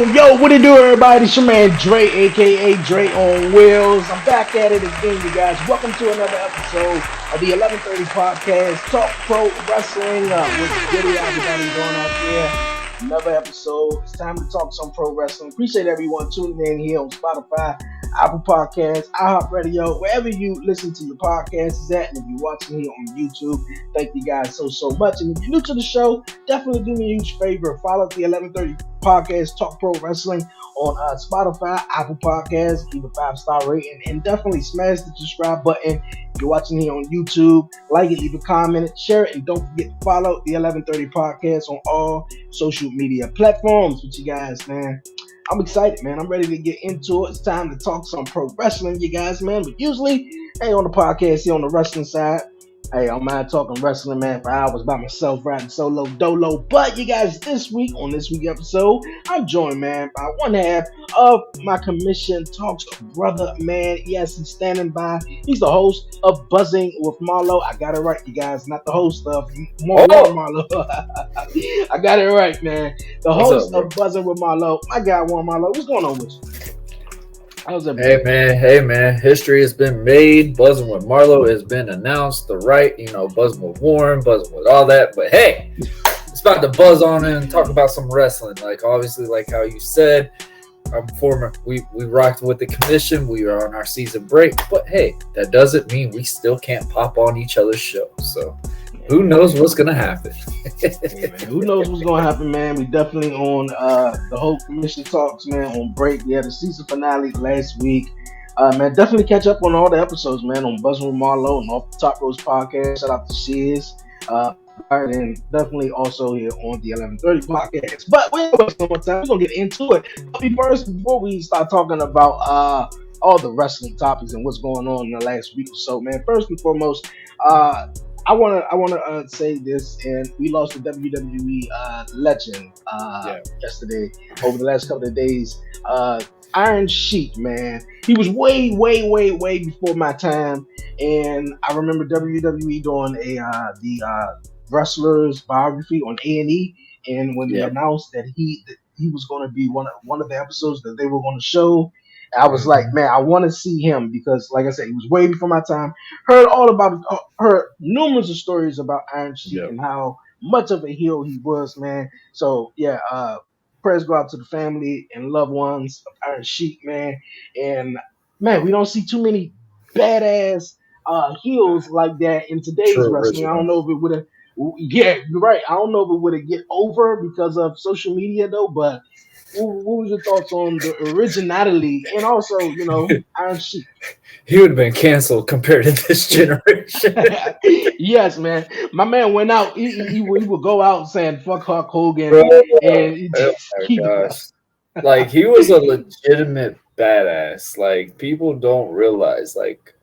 Yo, what it do, everybody? It's your man Dre, aka Dre on Wheels. I'm back at it again, you guys. Welcome to another episode of the 11:30 podcast, Talk Pro Wrestling. What's good, everybody going out there? Another episode. It's time to talk some pro wrestling. Appreciate everyone tuning in here on Spotify, Apple Podcasts, iHeartRadio, wherever you listen to your podcasts is at. And if you're watching here on YouTube, thank you guys so much. And if you're new to the show, definitely do me a huge favor. Follow the 11:30 podcast, Talk Pro Wrestling, on Spotify, Apple Podcasts, give a 5-star rating, and definitely smash the subscribe button. If you're watching here on YouTube, like it, leave a comment, share it, and don't forget to follow the 11:30 podcast on all social media platforms with you guys, man. I'm excited, man. I'm ready to get into it. It's time to talk some pro wrestling, you guys, man. But usually, hey, on the podcast, here on the wrestling side, hey, I'm not talking wrestling, man, for hours by myself, riding solo dolo. But you guys, this week, on this week's episode, I'm joined, man, by one half of my Commission Talks brother, man. Yes, he's standing by. He's the host of Buzzing with Marlowe. I got it right, you guys. Not the host of Warren Marlowe. I got it right, man. The host of Buzzing with Marlowe. My guy, Warren Marlowe. What's going on with you? Hey man, history has been made. Buzzing with Marlowe has been announced. The right, buzzing with Warren, buzzing with all that. But hey, it's about to buzz on and talk about some wrestling. Like obviously, like how you said, we rocked with the commission. We are on our season break. But hey, that doesn't mean we still can't pop on each other's shows. So who knows what's gonna happen? Hey, man, who knows what's gonna happen, man? We definitely on the whole Commission Talks, man, on break. We had the season finale last week. Man, definitely catch up on all the episodes, man, on Buzzing with Marlowe and Off the Top Rose podcast. Shout out to Shiz. And definitely also here on the 11:30 podcast. But we ain't wasting no more time. We're gonna get into it. But before we start talking about all the wrestling topics and what's going on in the last week or so, man. First and foremost, I wanna say this, and we lost the WWE legend yesterday. Over the last couple of days, Iron Sheik, man, he was way before my time, and I remember WWE doing the wrestlers biography on A&E, and when they announced that he was going to be one of the episodes that they were going to show. I was like, man, I want to see him because, like I said, he was way before my time. Heard numerous of stories about Iron Sheik and how much of a heel he was, man. So, prayers go out to the family and loved ones of Iron Sheik, man. And, man, we don't see too many badass heels like that in today's wrestling. I don't know if it would have, you're right. I don't know if it would have get over because of social media, though, but what was your thoughts on the originality and also, Iron Sheik? He would have been canceled compared to this generation. Yes, man. My man went out. He would go out saying "fuck Hulk Hogan," and he just keep it. Like he was a legitimate badass. Like people don't realize, like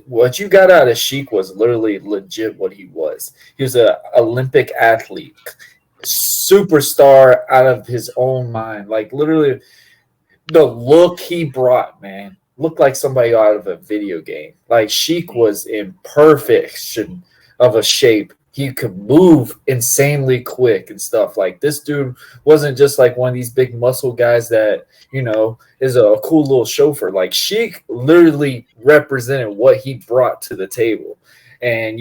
what you got out of Sheik was literally legit. What he was. He was an Olympic athlete. Superstar out of his own mind. Like literally the look he brought, man, looked like somebody out of a video game. Like Sheik was in perfection of a shape. He could move insanely quick and stuff. Like this dude wasn't just like one of these big muscle guys that, is a cool little chauffeur. Like Sheik literally represented what he brought to the table. And,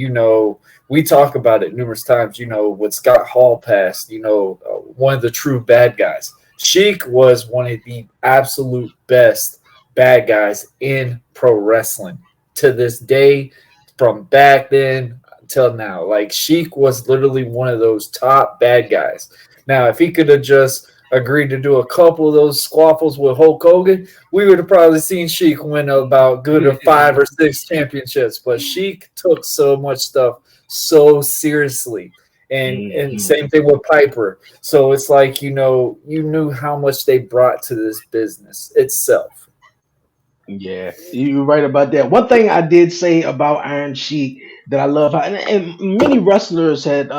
we talk about it numerous times, what Scott Hall passed, one of the true bad guys. Sheik was one of the absolute best bad guys in pro wrestling to this day, from back then till now. Like Sheik was literally one of those top bad guys. Now, if he could have just agreed to do a couple of those squaffles with Hulk Hogan, we would have probably seen Sheik win about good of 5 or 6 championships. But Sheik took so much stuff so seriously. And same thing with Piper. So it's like, you knew how much they brought to this business itself. Yeah, you're right about that. One thing I did say about Iron Sheik that I love, and many wrestlers had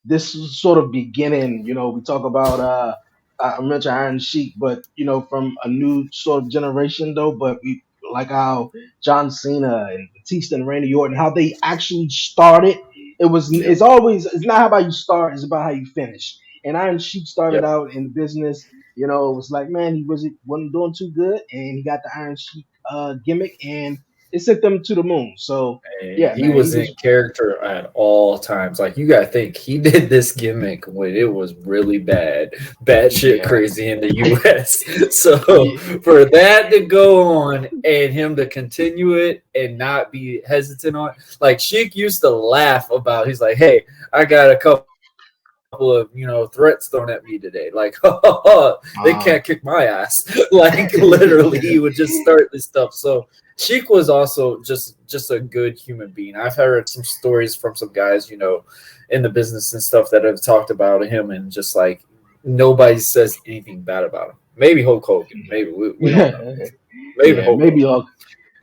this sort of beginning, we talk about I mentioned Iron Sheik, but from a new sort of generation though. But we like how John Cena and Batista and Randy Orton, how they actually started. It's not how about you start, it's about how you finish. And Iron Sheik started out in the business It was like, man, he wasn't doing too good, and he got the Iron Sheik gimmick, and it sent them to the moon. So And yeah, he man, he was in was character at all times. Like you gotta think he did this gimmick when it was really bad shit yeah, crazy in the US. So yeah, for that to go on and him to continue it and not be hesitant on, like Sheik used to laugh about, he's like, hey, I got a couple of threats thrown at me today. Like, they can't kick my ass. Like literally, he would just start this stuff. So Sheik was also just a good human being. I've heard some stories from some guys, in the business and stuff that have talked about him, and just like nobody says anything bad about him. Maybe Hulk Hogan. Maybe we don't know. yeah, Maybe yeah. Hulk Hogan.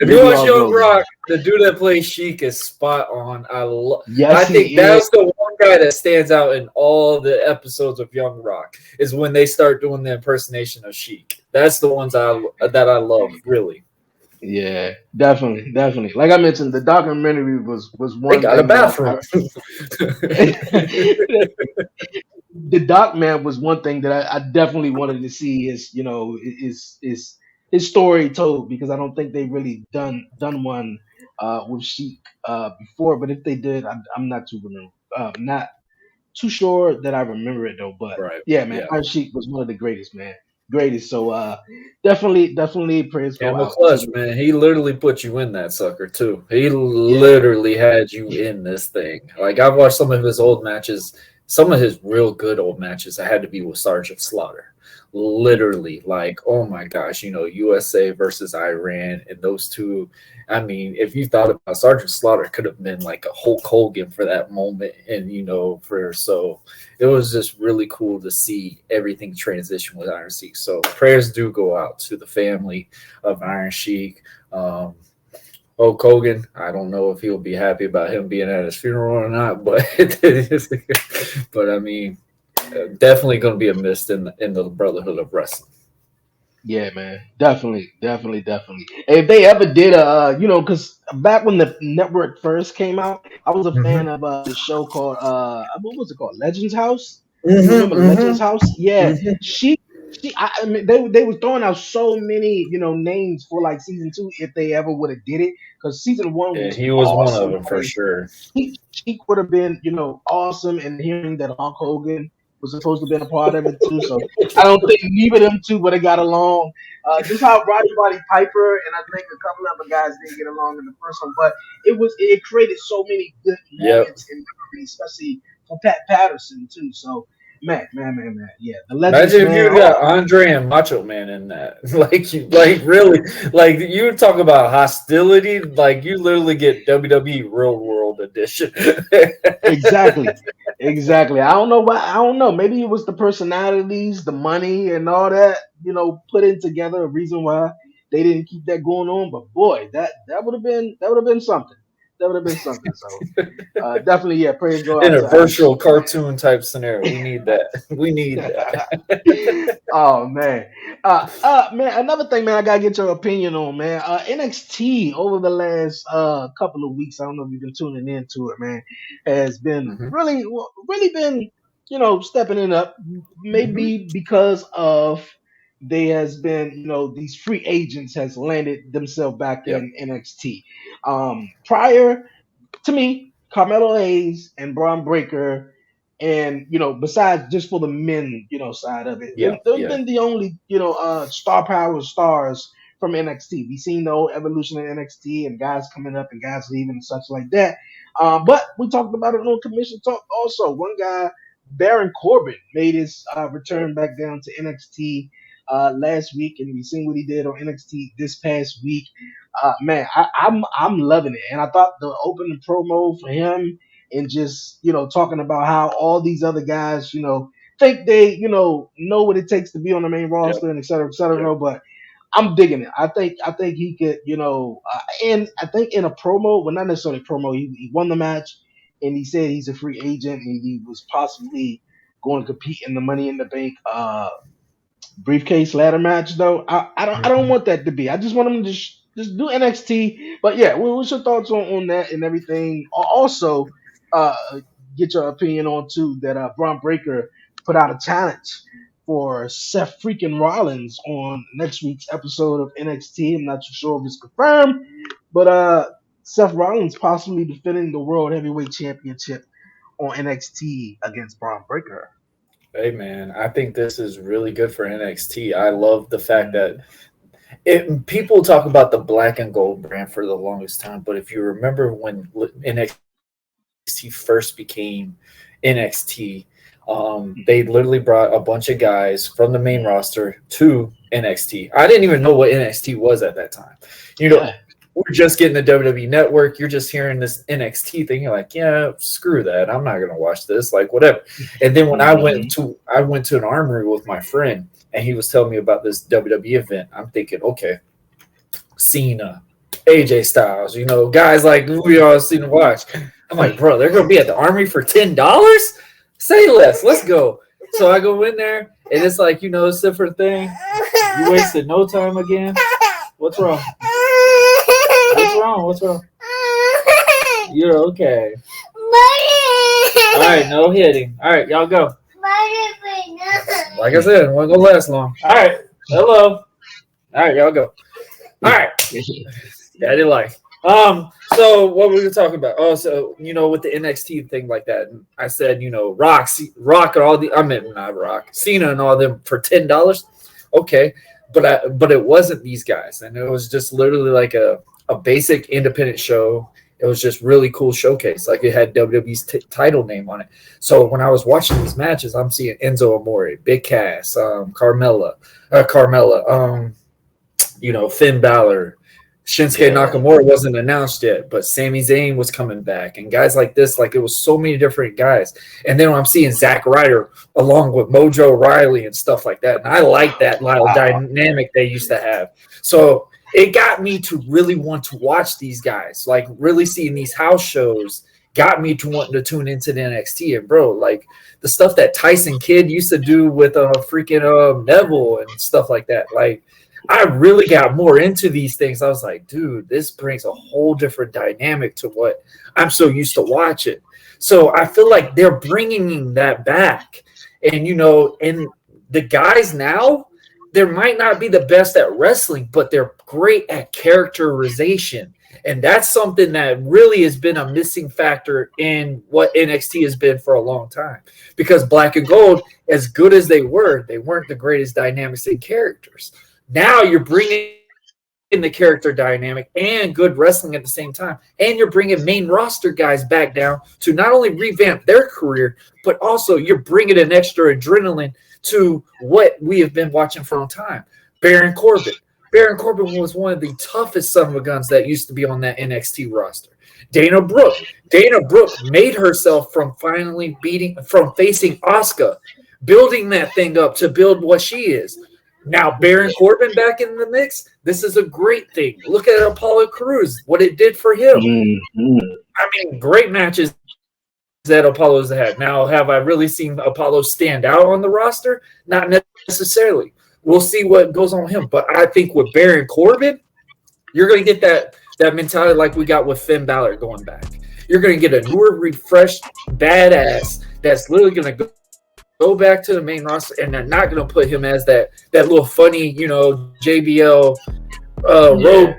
If you Maybe watch Hulk Young Hogan. Rock, the dude that plays Sheik is spot on. I Yes, think he is. that's the one guy that stands out in all the episodes of Young Rock is when they start doing the impersonation of Sheik. That's the ones I love really. Yeah, definitely, definitely. Like I mentioned, the documentary was They one got a thing that bathroom. the doc man was one thing that I definitely wanted to see is his story told, because I don't think they really done one with Sheik before, but if they did, I'm not too sure that I remember it though. But Right. yeah, man, Yeah. Iron Sheik was one of the greatest, man, greatest. So definitely prayers go Camel out to Clutch, the man. He literally put you in that sucker too. He yeah. literally had you in this thing. Like I've watched some of his old matches, some of his real good old matches. I had to be with Sergeant Slaughter. Literally, like, oh my gosh, USA versus Iran and those two. I mean, if you thought about Sergeant Slaughter could have been like a Hulk Hogan for that moment, and for so it was just really cool to see everything transition with Iron Sheik. So prayers do go out to the family of Iron Sheik. Um, Hulk Hogan, I don't know if he'll be happy about him being at his funeral or not, but but I mean, definitely going to be a missed in the Brotherhood of Wrestling. Yeah, man, definitely. If they ever did because back when the network first came out, I was a Mm-hmm. fan of the show called what was it called, Legends House. You Mm-hmm. remember Legends Mm-hmm. House? Yeah, Mm-hmm. I mean, they were throwing out so many names for like season two if they ever would have did it, because season one Yeah, was he was one of awesome. them I for mean, sure. Sheik would have been, awesome, and hearing that Hulk Hogan was supposed to be a part of it too. So I don't think neither of them two would have got along. Just how Roddy Piper and I think a couple other guys didn't get along in the first one, but it created so many good Yep. moments and memories, especially for Pat Patterson too. So man, yeah, the legends, Imagine if man. you got Andre and Macho Man in that. Like really, like you talk about hostility. Like you literally get WWE Real World Edition. Exactly. Exactly. I don't know why. I don't know. Maybe it was the personalities, the money, and all that, put in together a reason why they didn't keep that going on. But boy, that would have been something. That would have been something. So definitely, yeah, praise go In out a to Iron virtual Sheik, cartoon type scenario. We need that. We need man. that. Oh man, man. Another thing, man, I gotta get your opinion on, man. NXT over the last couple of weeks, I don't know if you've been tuning into it, man, has been Hmm. really been stepping it up. Hmm. Maybe because of they has been these free agents has landed themselves back Yep. in NXT. Prior to me, Carmelo Hayes and Braun Breaker, and besides just for the men, side of it, Yeah. they've Yeah. been the only star power stars from NXT. We've seen the whole evolution of NXT and guys coming up and guys leaving and such like that. But we talked about it on Commission Talk also. One guy, Baron Corbin, made his Yep. return back down to NXT last week, and we've seen what he did on NXT this past week. Man, I'm loving it, and I thought the opening promo for him and just talking about how all these other guys think they know what it takes to be on the main Yep. roster and et cetera, Yep. but I'm digging it. I think he could and I think in a promo, well, not necessarily promo, he won the match and he said he's a free agent and he was possibly going to compete in the Money in the Bank briefcase ladder match though. I don't Hmm. want that to be. I just want them to just do NXT. But yeah, what's your thoughts on that and everything? Also, uh, get your opinion on too that Braun Breaker put out a challenge for Seth freaking Rollins on next week's episode of NXT. I'm not too sure if it's confirmed, but Seth Rollins possibly defending the World Heavyweight Championship on NXT against Bron Breakker. Hey man, I think this is really good for NXT. I love the fact that people talk about the black and gold brand for the longest time, but if you remember when NXT first became NXT, they literally brought a bunch of guys from the main roster to NXT. I didn't even know what NXT was at that time. We're just getting the WWE Network. You're just hearing this NXT thing. You're like, yeah, screw that. I'm not going to watch this. Like, whatever. And then when I went to an armory with my friend, and he was telling me about this WWE event, I'm thinking, okay, Cena, AJ Styles, guys like we all seen to watch. I'm like, bro, they're going to be at the armory for $10? Say less. Let's go. So I go in there, and it's like, it's a different thing. You wasted no time again. What's wrong? What's wrong? You're okay. All right, no hitting. All right, y'all go. Like I said, it wasn't gonna last long. All right, hello. All right, y'all go. All right. Yeah, I didn't like. So what were we talking about? Oh, so with the NXT thing like that, I said, Rock and all the not Rock, Cena and all them for $10. Okay, but it wasn't these guys, and it was just literally like a basic independent show. It was just really cool showcase. Like it had WWE's title name on it. So when I was watching these matches, I'm seeing Enzo Amore, Big Cass, Carmella, Finn Balor, Shinsuke Nakamura wasn't announced yet, but Sami Zayn was coming back, and guys like this. Like it was so many different guys. And then I'm seeing Zack Ryder along with Mojo Rawley and stuff like that. And I like that dynamic they used to have. So it got me to really want to watch these guys, like really seeing these house shows got me to wanting to tune into the NXT. And bro, like the stuff that Tyson Kidd used to do with freaking Neville and stuff like that. Like I really got more into these things. I was like, dude, this brings a whole different dynamic to what I'm so used to watching. So I feel like they're bringing that back. And, and the guys now, they might not be the best at wrestling, but they're great at characterization. And that's something that really has been a missing factor in what NXT has been for a long time. Because Black and Gold, as good as they weren't the greatest dynamics and characters. Now you're bringing in the character dynamic and good wrestling at the same time. And you're bringing main roster guys back down to not only revamp their career, but also you're bringing an extra adrenaline to what we have been watching for a long time. Baron Corbin. Baron Corbin was one of the toughest son of a guns that used to be on that NXT roster. Dana Brooke made herself from facing Asuka, building that thing up to build what she is. Now Baron Corbin back in the mix. This is a great thing. Look at Apollo Crews, what it did for him. Mm-hmm. I mean, great matches that Apollo's had. Now, have I really seen Apollo stand out on the roster? Not necessarily. We'll see what goes on with him. But I think with Baron Corbin, you're going to get that mentality like we got with Finn Balor going back. You're going to get a newer, refreshed badass that's literally going to go back to the main roster, and they're not going to put him as that little funny, JBL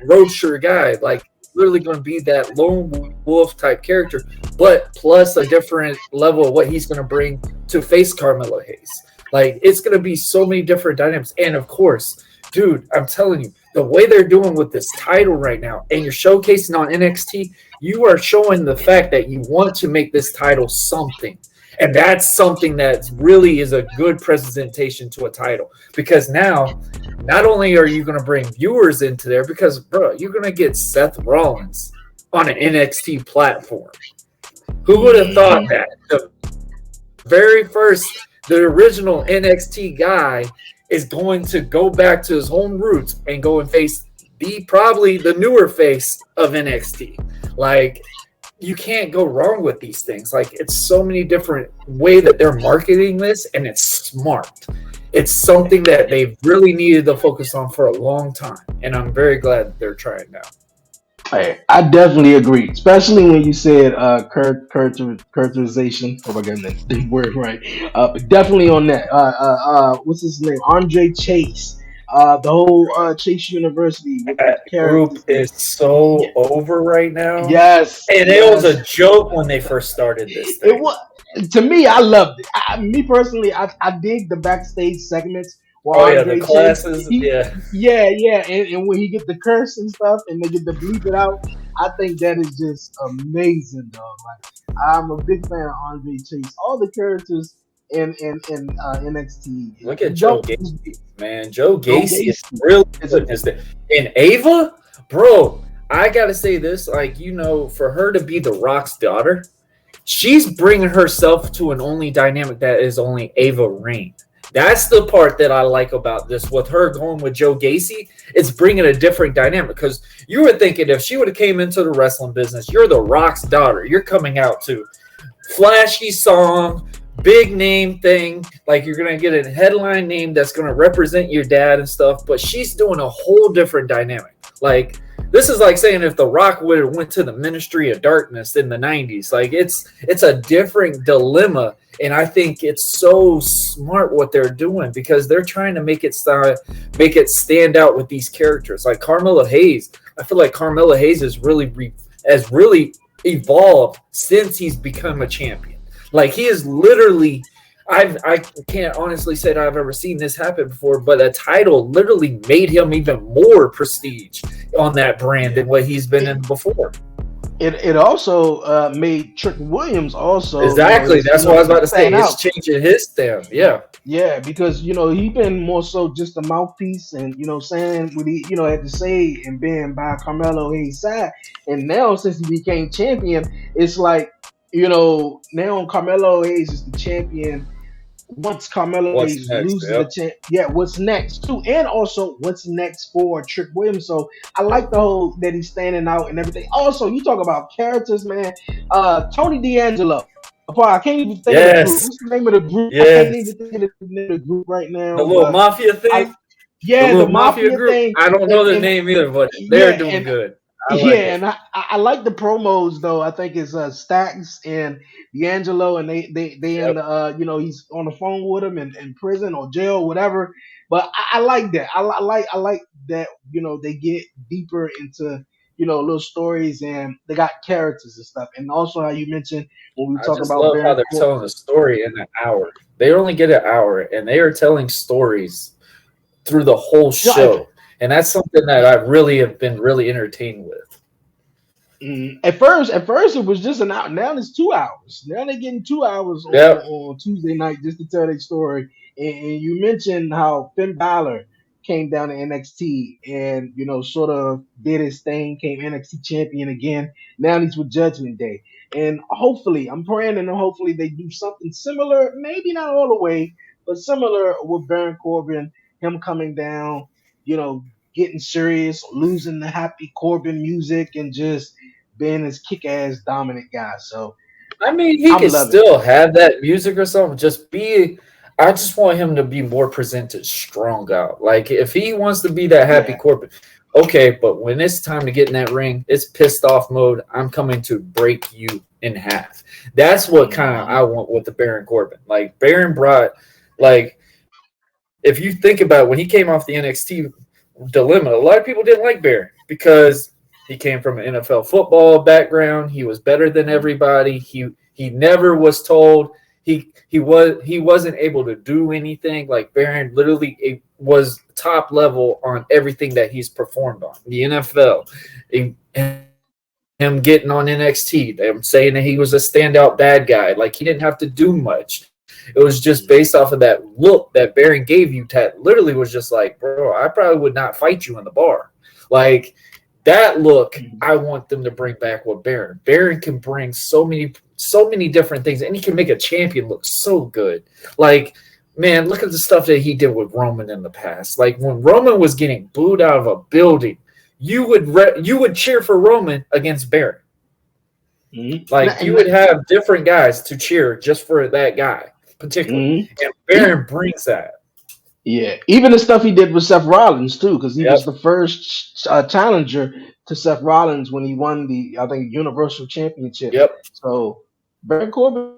roadster guy. Like, literally going to be that lone wolf type character, but plus a different level of what he's going to bring to face Carmelo Hayes. Like, it's going to be so many different dynamics. And of course, dude, I'm telling you, the way they're doing with this title right now, and you're showcasing on NXT, you are showing the fact that you want to make this title something. And that's something that really is a good presentation to a title. Because now, not only are you going to bring viewers into there, because, bro, you're going to get Seth Rollins on an NXT platform. Who would have thought that? The very first, the original NXT guy is going to go back to his home roots and go and face probably the newer face of NXT. Like, you can't go wrong with these things. Like, it's so many different ways that they're marketing this, and it's smart. It's something that they've really needed to focus on for a long time, and I'm very glad that they're trying now. Hey, I definitely agree, especially when you said characterization. Oh my goodness, the word right. But definitely on that. What's his name? Andre Chase. The whole Chase University with the That group characters. is Yeah, so over right now. yes, And it was yes. a joke when they first started this It thing. was to me. I loved it. Me personally, I dig the backstage segments where Oh yeah, the Andre Chase. classes. He, Yeah, yeah, yeah, and when he get the curse and stuff, and they get to bleep it out, I think that is just amazing, dog. Like I'm a big fan of Andre Chase. All the characters in NXT. look at Joe Don't Gacy, man. Joe Joe Gacy is Gacy really is a putting his thing. And Ava, bro, I gotta say this. Like, for her to be the Rock's daughter, she's bringing herself to an only dynamic that is only Ava Rain. That's the part that I like about this. With her going with Joe Gacy, it's bringing a different dynamic. Because you were thinking if she would have came into the wrestling business, you're the Rock's daughter. You're coming out to flashy song, big name thing. Like you're gonna get a headline name that's gonna represent your dad and stuff. But she's doing a whole different dynamic. Like this is like saying if The Rock would have went to the Ministry of Darkness in the '90s. Like it's a different dilemma, and I think it's so smart what they're doing because they're trying to make it stand out with these characters. Like Carmella Hayes, I feel like Carmella Hayes is has really evolved since he's become a champion. Like he is literally. I can't honestly say that I've ever seen this happen before, but a title literally made him even more prestige on that brand than what he's been it, in before. it also made Trick Williams also Exactly. That's what I was about to say. stand It's out. changing his stem. Yeah. Yeah, because he been more so just a mouthpiece, and saying what he had to say and being by Carmelo Hayes' side. And now since he became champion, it's like now Carmelo Hayes is the champion. Once Carmelo What's Hayes next? loses the Yep. champ, yeah, what's next too, and also what's next for Trick Williams. So I like the whole that he's standing out and everything. Also, you talk about characters, man. Tony D'Angelo. I can't even think of the group. Yes. What's the name of the group? I can't even Yes. think of the name of the group right The now. little But mafia I, thing. The yeah, the little mafia mafia group. thing, I don't know and the and name either, but they're yeah, doing and good. I like yeah, it. and I like the promos though. I think it's Stacks and D'Angelo, and they in Yep. the he's on the phone with him in prison or jail, whatever. But I like that. I like that. They get deeper into little stories, and they got characters and stuff. And also how you mentioned when we I talk just about love how Baron they're Corbin. telling a story in an hour. They only get an hour, and they are telling stories through the whole You know, if, show, and that's something that I really have been really entertained with. at first it was just an hour. Now it's 2 hours. Now they're getting 2 hours Yep, on Tuesday night just to tell their story. And you mentioned how Finn Balor came down to NXT and sort of did his thing, came NXT champion again. Now he's with Judgment Day, and hopefully, I'm praying and hopefully they do something similar. Maybe not all the way, but similar with Baron Corbin. Him coming down, you know, getting serious, losing the happy Corbin music, and just being this kick-ass dominant guy. So I mean he I'm could loving it. still have that music or something. Just be. I just want him to be more presented strong out. Like if he wants to be that happy Yeah. corporate, okay. But when it's time to get in that ring, it's pissed off mode. I'm coming to break you in half. That's what kind of Mhm. I want with the Baron Corbin. Like Baron brought, like if you think about it, when he came off the NXT dilemma, a lot of people didn't like Baron because he came from an NFL football background. He was better than everybody. He never was told he wasn't able to do anything. Like Baron literally was top level on everything that he's performed on the NFL. Him getting on NXT, them saying that he was a standout bad guy. Like he didn't have to do much. It was just based off of that look that Baron gave you. That literally was just like, bro, I probably would not fight you in the bar. Like that look, I want them to bring back with Baron. Baron can bring so many different things, and he can make a champion look so good. Like, man, look at the stuff that he did with Roman in the past. Like when Roman was getting booed out of a building, you would cheer for Roman against Baron. Mhm. Like you And, would have different guys to cheer just for that guy, particularly. mhm. And He Baron brings that. Yeah, even the stuff he did with Seth Rollins too, because he was Yep. the first challenger to Seth Rollins when he won the, I think, Universal Championship. Yep. So Baron Corbin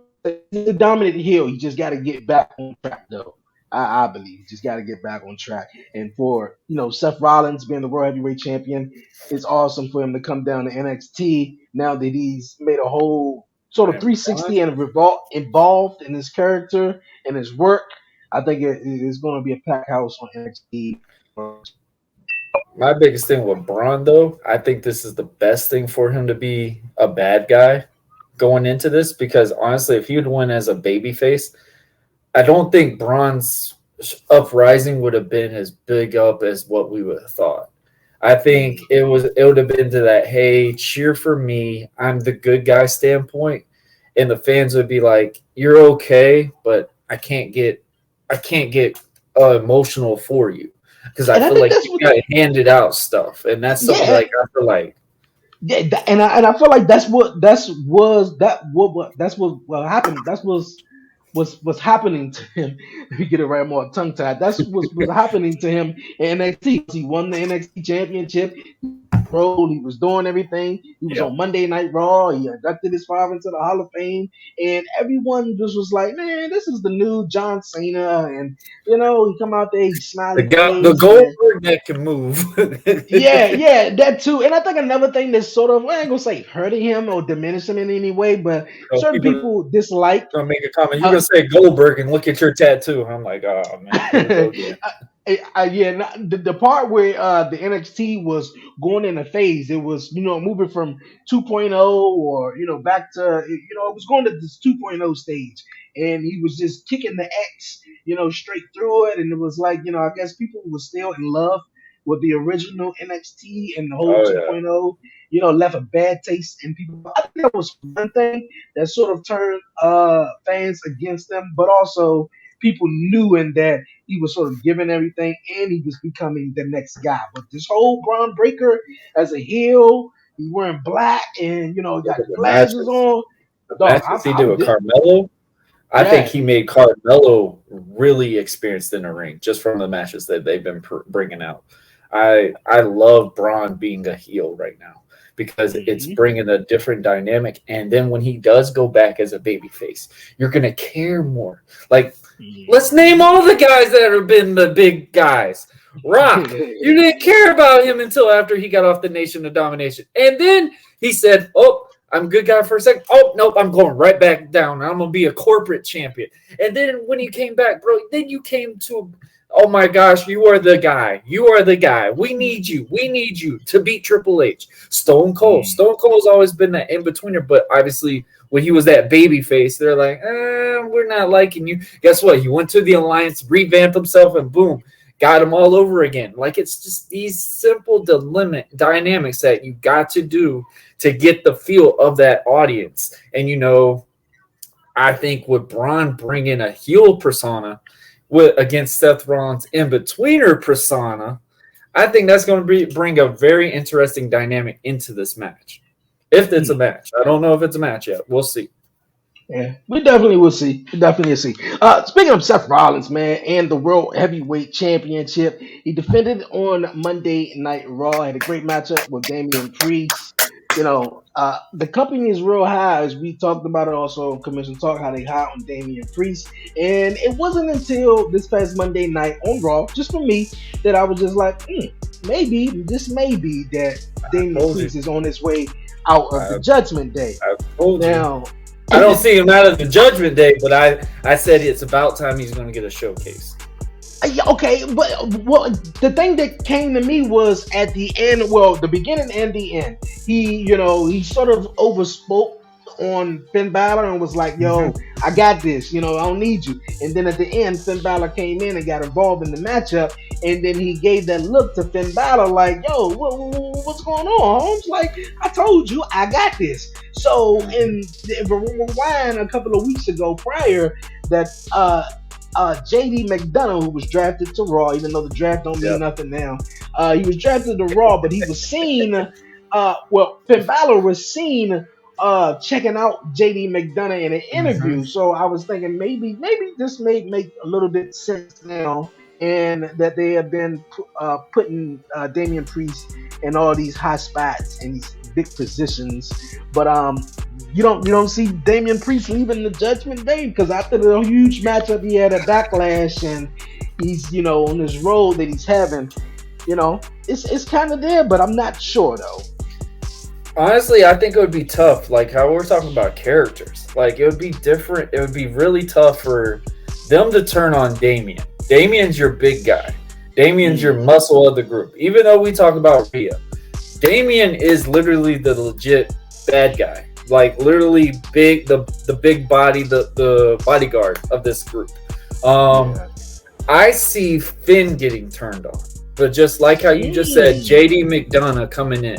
is a dominant heel. You just got to get back on track, though. I believe you just got to get back on track. And for Seth Rollins being the World Heavyweight Champion, it's awesome for him to come down to NXT now that he's made a whole sort of And Bron, 360 and involved in his character and his work. I think it's going to be a pack house on NXT. my biggest thing with Braun, though, I think this is the best thing for him to be a bad guy going into this because honestly, if he'd win as a babyface, I don't think Braun's uprising would have been as big up as what we would have thought. I think it would have been to that, hey, cheer for me, I'm the good guy standpoint, and the fans would be like, you're okay, but I can't get emotional for you because I And I feel think like that's you what, got handed out stuff, and that's something yeah, like I feel like and I feel like that's what happened. That's was happening to him. Let me get it right, more tongue tied. That's what was happening to him in NXT. He won the NXT championship. Role. He was doing everything. He was yeah, on Monday Night Raw. He inducted his father into the Hall of Fame, and everyone just was like, "Man, this is the new John Cena." And he come out there, he's the smiley guy, the face, and Goldberg that can move. yeah, that too. And I think another thing that's sort of, I ain't gonna say hurting him or diminish him in any way, but certain People people dislike. gonna make a comment. You're Uh, gonna say Goldberg and look at your tattoo. I'm like, oh man, here we go again. yeah, the part where the NXT was going in a phase, it was moving from 2.0 or back to it was going to this 2.0 stage, and he was just kicking the X straight through it, and it was like I guess people were still in love with the original NXT, and the whole Oh yeah, 2.0 left a bad taste in people. I think that was one thing that sort of turned fans against them, but also people knew in that he was sort of giving everything, and he was becoming the next guy. But this whole Braun Breaker as a heel, he's wearing black, and he look got at the glasses on. the Dog, matches he did with did. Carmelo. I think Yeah, he made Carmelo really experienced in the ring just from the matches that they've been bringing out. I love Braun being a heel right now because it's hmm bringing a different dynamic. And then when he does go back as a babyface, you're gonna care more. Like, let's name hmm all the guys that have been the big guys. Rock, you didn't care about him until after he got off the Nation of Domination, and then he said, "Oh, I'm a good guy for a second. Oh, nope, I'm going right back down. I'm going to be a corporate champion." And then when he came back, bro, then you came to, oh my gosh, you are the guy. You are the guy. We need you. We need you to beat Triple H. Stone Cold. Stone Cold's always been that in-betweener, but obviously when he was that baby face, they're like, we're not liking you. Guess what? He went to the Alliance, revamped himself, and boom, got him all over again. Like, it's just these simple dynamics that you got to do to get the feel of that audience. And I think with Braun bringing a heel persona against Seth Rollins in betweener persona, I think that's going to bring a very interesting dynamic into this match. If it's a match, I don't know if it's a match yet. We'll see. Yeah, we definitely will see. We definitely will see. Speaking of Seth Rollins, man, and the World Heavyweight Championship, he defended on Monday Night Raw. Had a great matchup with Damian Priest. The company is real high, as we talked about it also on Commission Talk, how they high on Damian Priest. And it wasn't until this past Monday night on Raw, just for me, that I was just like, maybe, just maybe, that Damian Told you. Priest is on his way out of the Judgment Day. I told you. Now, I don't see him out of the Judgment Day, but I said it's about time he's going to get a showcase. Yeah, okay, but the thing that came to me was at the end, well, the beginning and the end. He sort of overspoke on Finn Balor and was like, "Yo, I got this. I don't need you." And then at the end, Finn Balor came in and got involved in the matchup, and then he gave that look to Finn Balor like, "Yo, what's going on?" Holmes? Like, I told you, I got this. So in rewind a couple of weeks ago, prior that JD McDonough, who was drafted to Raw, even though the draft don't mean nothing now. He was drafted to Raw, but he was seen. Finn Balor was seen checking out JD McDonough in an interview. So I was thinking maybe this may make a little bit sense now and that they have been putting Damian Priest in all these high spots and these big positions. But you don't see Damian Priest leaving the Judgment Day, because after the huge matchup he had at Backlash, and he's on this road that he's having, it's kind of there, but I'm not sure though. Honestly, I think it would be tough. Like how we're talking about characters, like it would be different. It would be really tough for them to turn on Damian. Damian's your big guy. Damian's your muscle of the group. Even though we talk about Rhea, Damian is literally the legit bad guy. Like literally big, the big body, the bodyguard of this group. I see Finn getting turned on, but just like how you just said, JD McDonough coming in.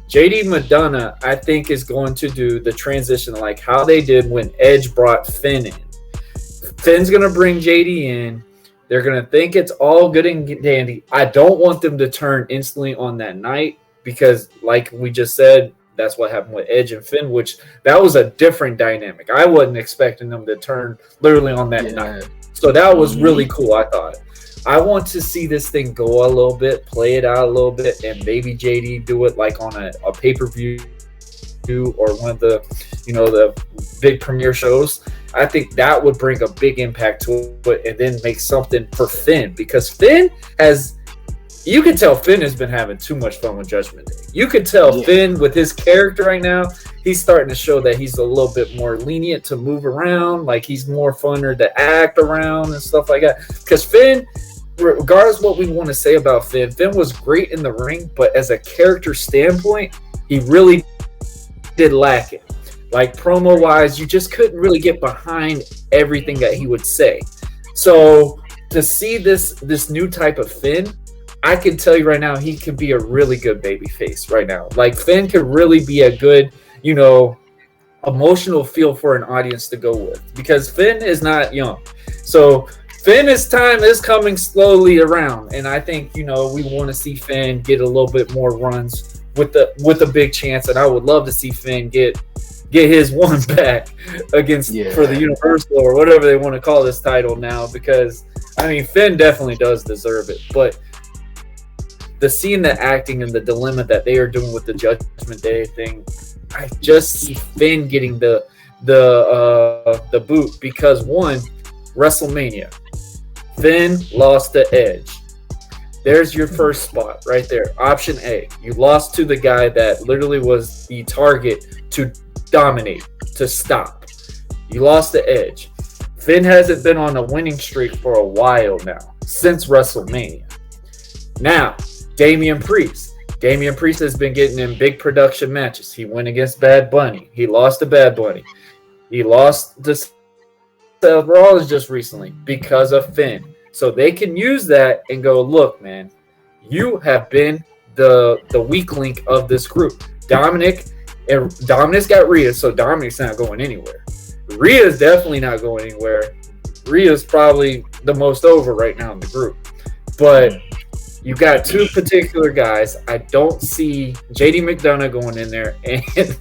JD McDonough, I think, is going to do the transition like how they did when Edge brought Finn in. Finn's going to bring JD in. They're going to think it's all good and dandy. I don't want them to turn instantly on that night because, like we just said, that's what happened with Edge and Finn, which that was a different dynamic. I wasn't expecting them to turn literally on that night. So that was really cool, I thought. I want to see this thing go a little bit, play it out a little bit, and maybe JD do it like on a pay-per-view or one of the, the big premiere shows. I think that would bring a big impact to it and then make something for Finn, because Finn you can tell Finn has been having too much fun with Judgment Day. You could tell Finn with his character right now, he's starting to show that he's a little bit more lenient to move around, like he's more funner to act around and stuff like that. Because Finn, regardless of what we want to say about Finn was great in the ring, but as a character standpoint, he really did lack it. Like promo-wise, you just couldn't really get behind everything that he would say. So to see this new type of Finn, I can tell you right now, he could be a really good baby face right now. Like Finn could really be a good, emotional feel for an audience to go with, because Finn is not young. So Finn's time is coming slowly around, and I think we want to see Finn get a little bit more runs with a big chance, and I would love to see Finn get his one back against for the Universal or whatever they want to call this title now, because I mean Finn definitely does deserve it. But the scene, the acting, and the dilemma that they are doing with the Judgment Day thing, I just see Finn getting the boot, because one, WrestleMania, Finn lost to Edge. There's your first spot right there. Option A. You lost to the guy that literally was the target to dominate, to stop. You lost to Edge. Finn hasn't been on a winning streak for a while now, since WrestleMania. Now, Damian Priest. Damian Priest has been getting in big production matches. He went against Bad Bunny. He lost to Bad Bunny. He lost to Seth Rollins just recently because of Finn. So they can use that and go, look, man, you have been the weak link of this group. Dominic's got Rhea, so Dominic's not going anywhere. Rhea's definitely not going anywhere. Rhea's probably the most over right now in the group. But you got two particular guys. I don't see JD McDonough going in there and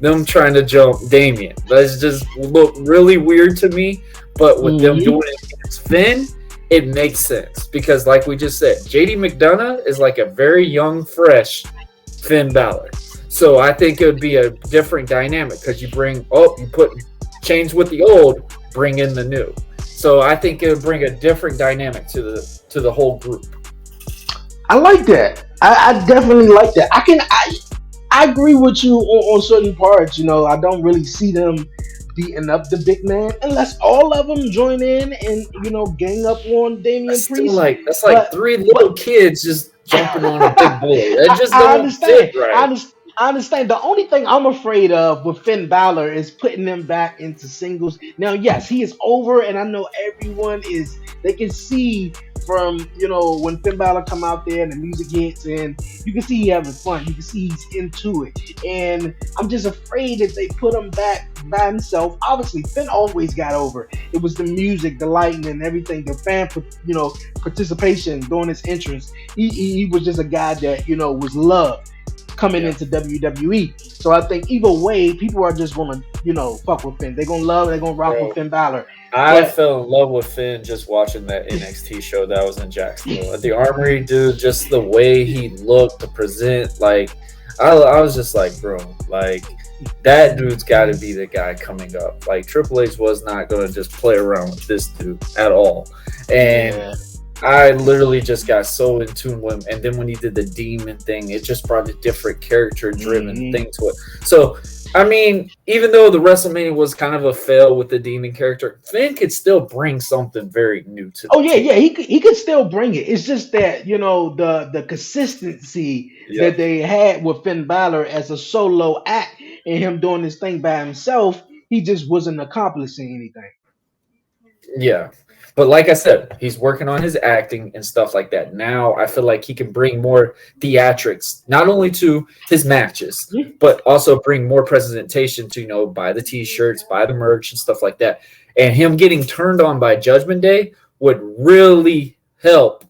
them trying to jump Damian. That's just look really weird to me. But with them doing it against Finn, it makes sense, because like we just said, JD McDonough is like a very young, fresh Finn Balor. So I think it would be a different dynamic, because you change with the old, bring in the new. So I think it would bring a different dynamic to the whole group. I like that. I definitely like that. I agree with you on certain parts. I don't really see them beating up the big man unless all of them join in and gang up on Damian Priest. That's like three little kids just jumping on a big boy. That just don't fit right. I understand. The only thing I'm afraid of with Finn Balor is putting them back into singles. Now, yes, he is over, and I know everyone is. They can see from when Finn Balor come out there and the music hits, and you can see he having fun. You can see he's into it, and I'm just afraid that they put him back by himself. Obviously, Finn always got over. It was the music, the lighting, and everything. The fan, participation during his entrance. He was just a guy that was loved. coming into WWE. So I think either way, people are just gonna, fuck with Finn. They're gonna love, they're gonna rock with Finn Balor. I But fell in love with Finn just watching that NXT show that was in Jacksonville. At the Armory, dude, just the way he looked to present, like, I was just like, bro, like, that dude's got to be the guy coming up. Like, Triple H was not going to just play around with this dude at all. And I literally just got so in tune with him. And then when he did the demon thing, it just brought a different character-driven thing to it. So, I mean, even though the WrestleMania was kind of a fail with the demon character, Finn could still bring something very new to the team. He could still bring it. It's just that, the consistency that they had with Finn Balor as a solo act and him doing this thing by himself, he just wasn't accomplishing anything. Yeah. But like I said, he's working on his acting and stuff like that. Now I feel like he can bring more theatrics, not only to his matches, but also bring more presentation to, buy the T-shirts, buy the merch and stuff like that. And him getting turned on by Judgment Day would really help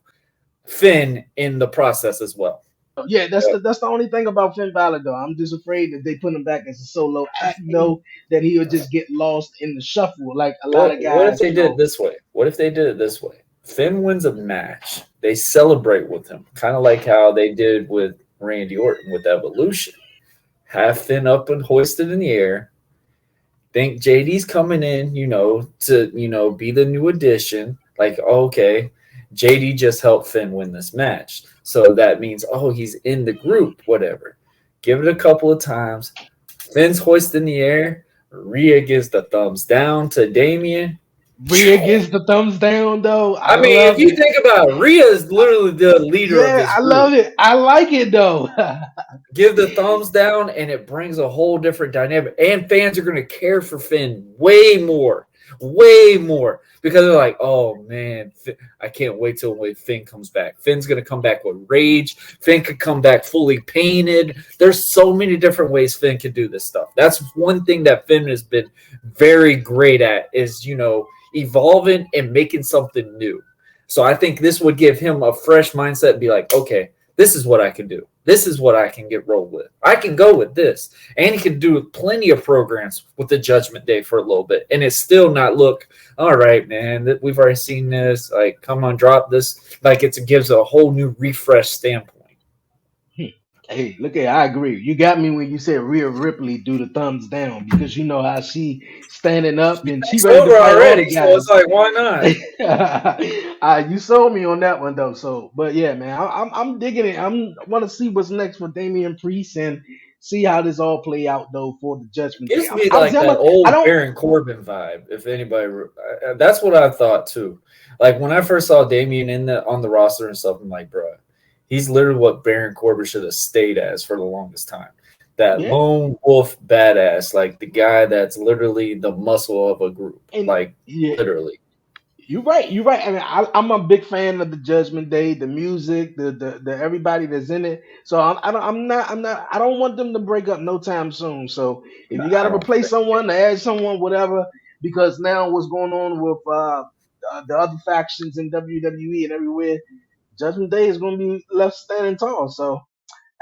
Finn in the process as well. Yeah, that's the only thing about Finn Balor, though. I'm just afraid that they put him back as a solo act, though, that he would just get lost in the shuffle like a lot of guys. What if they did it this way? What if they did it this way? Finn wins a match. They celebrate with him, kind of like how they did with Randy Orton with Evolution. Have Finn up and hoisted in the air. Think JD's coming in, to, be the new addition. Like, okay, JD just helped Finn win this match. So that means, he's in the group, whatever. Give it a couple of times. Finn's hoist in the air. Rhea gives the thumbs down to Damian. Rhea gives the thumbs down, though. I mean, if you think about it, Rhea is literally the leader of this group. I love it. I like it, though. Give the thumbs down, and it brings a whole different dynamic. And fans are going to care for Finn way more. Because they're like, oh, man, I can't wait till Finn comes back. Finn's going to come back with rage. Finn could come back fully painted. There's so many different ways Finn can do this stuff. That's one thing that Finn has been very great at is, evolving and making something new. So I think this would give him a fresh mindset and be like, okay, this is what I can do. This is what I can get rolled with. I can go with this. And he can do plenty of programs with the Judgment Day for a little bit. And it still not look, all right, man, we've already seen this. Like, come on, drop this. Like, it gives a whole new refresh standpoint. Hey, look at, I agree. You got me when you said Rhea Ripley do the thumbs down because you know how she standing up and she ready to fight already. So it's like, why not? You sold me on that one though. So, but yeah, man, I'm digging it. I want to see what's next for Damian Priest and see how this all play out though for the Judgment Day. It gives me like that old Baron Corbin vibe. If anybody, that's what I thought too. Like when I first saw Damian on the roster and stuff, I'm like, bro. He's literally what Baron Corbin should have stayed as for the longest time. That lone wolf badass, like the guy that's literally the muscle of a group. Literally. You're right. I mean, I'm a big fan of the Judgment Day, the music, the everybody that's in it. So I don't want them to break up no time soon. So if you got to replace someone, add someone, whatever, because now what's going on with the other factions in WWE and everywhere. Judgment Day is going to be left standing tall. So,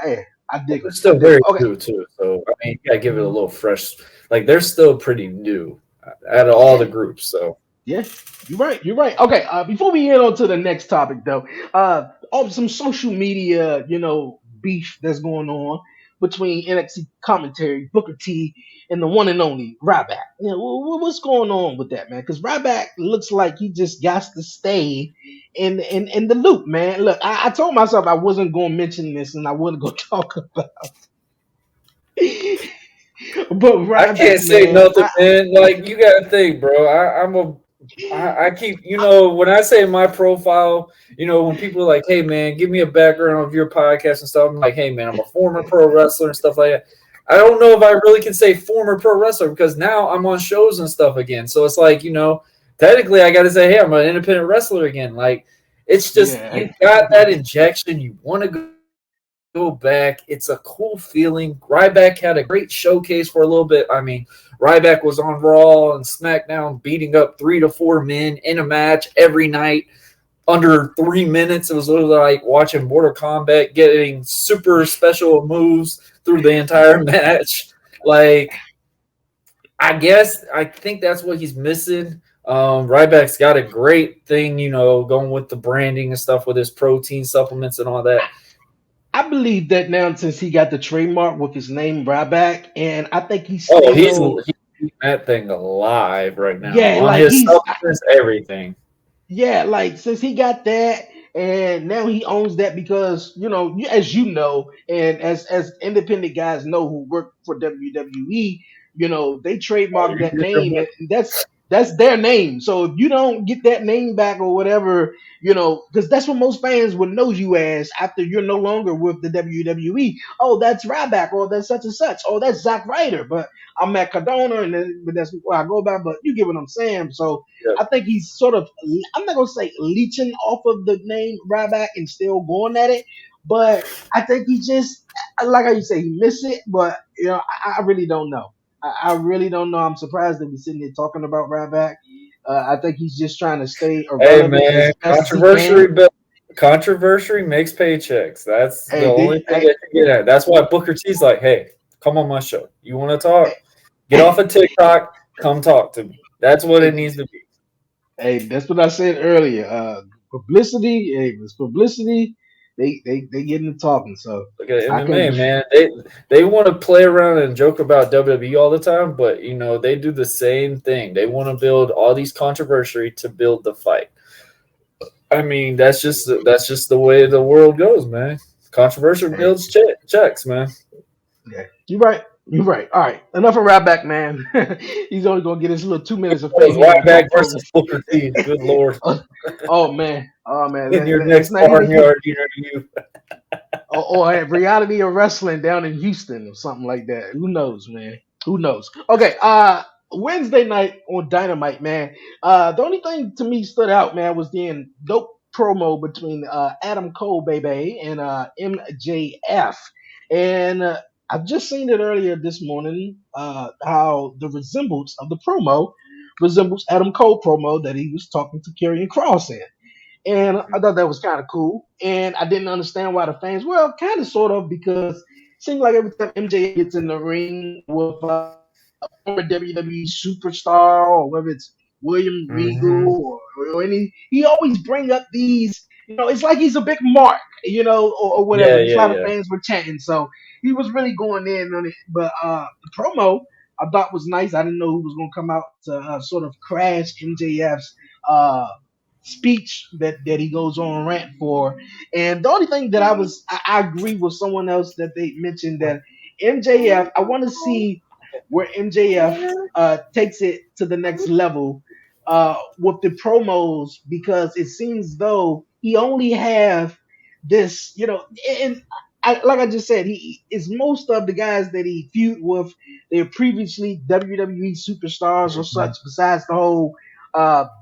hey, I dig it. It's still very new, too. So, I mean, you got to give it a little fresh. Like, they're still pretty new out of all the groups. So, yeah, you're right. Okay, before we head on to the next topic, though, some social media, beef that's going on between NXT commentary, Booker T, and the one and only Ryback. What's going on with that, man? Because Ryback looks like he just got to stay in the loop, man. Look, I told myself I wasn't going to mention this and I wasn't going to talk about it. But Ryback, I can't say nothing, man. Like, you got to think, bro. I keep, when I say my profile, when people are like, hey, man, give me a background of your podcast and stuff, I'm like, hey, man, I'm a former pro wrestler and stuff like that. I don't know if I really can say former pro wrestler because now I'm on shows and stuff again. So it's like, technically I got to say, hey, I'm an independent wrestler again. Like, it's just, you got that injection. You want to go back. It's a cool feeling. Ryback had a great showcase for a little bit. I mean, Ryback was on Raw and SmackDown beating up 3 to 4 men in a match every night. under 3 minutes. It was literally like watching Mortal Kombat, getting super special moves through the entire match. Like, I think that's what he's missing. Ryback's got a great thing, going with the branding and stuff with his protein supplements and all that. I believe that now since he got the trademark with his name Ryback, and I think he's he's keeping that thing alive right now. Yeah, On like his supplements, everything. Yeah, like since he got that, and now he owns that because as you know, and as independent guys know who work for WWE, they trademark that name, and that's their name. So if you don't get that name back or whatever, because that's what most fans would know you as after you're no longer with the WWE. Oh, that's Ryback, or that's such and such. Oh, that's Zack Ryder, but I'm at Cardona, but that's where I go by. But you get what I'm saying. So I think he's sort of, I'm not gonna say leeching off of the name Ryback and still going at it, but I think he just, like how you say, he missed it. But I really don't know. I really don't know. I'm surprised that we're sitting here talking about Ryback. I think he's just trying to stay irrelevant. Hey man, controversy makes paychecks. That's the only thing that you get at. That's why Booker T's like, hey, come on my show. You want to talk? Get off of TikTok. Come talk to me. That's what it needs to be. Hey, that's what I said earlier. Publicity. Hey, it's publicity. They getting to talking. So look at MMA, man. They want to play around and joke about WWE all the time, but they do the same thing. They want to build all these controversy to build the fight. I mean, that's just the way the world goes, man. Controversy builds checks, man. Yeah, you're right. You're right. All right, enough of Ryback, man. He's only gonna get his little 2 minutes of fame. Ryback versus Booker T. Good lord. Oh man. In your next barnyard near you. or reality of wrestling down in Houston or something like that. Who knows, man? Who knows? Okay. Wednesday night on Dynamite, man. The only thing to me stood out, man, was the dope promo between Adam Cole, baby, and MJF, and I've just seen it earlier this morning. How the resemblance of the promo resembles Adam Cole promo that he was talking to Karrion Kross in. And I thought that was kind of cool. And I didn't understand why the fans, well, kind of sort of, because it seems like every time MJ gets in the ring with a former WWE superstar, or whether it's William Regal or any, he always bring up these, it's like he's a big mark, or whatever. A lot of fans were chanting. So he was really going in on it. But the promo I thought was nice. I didn't know who was going to come out to sort of crash MJF's speech that he goes on rant for. And the only thing that I agree with someone else that they mentioned that MJF, I want to see where MJF takes it to the next level with the promos, because it seems though he only have this, and like I just said, he is most of the guys that he feud with, they're previously WWE superstars or such, besides the whole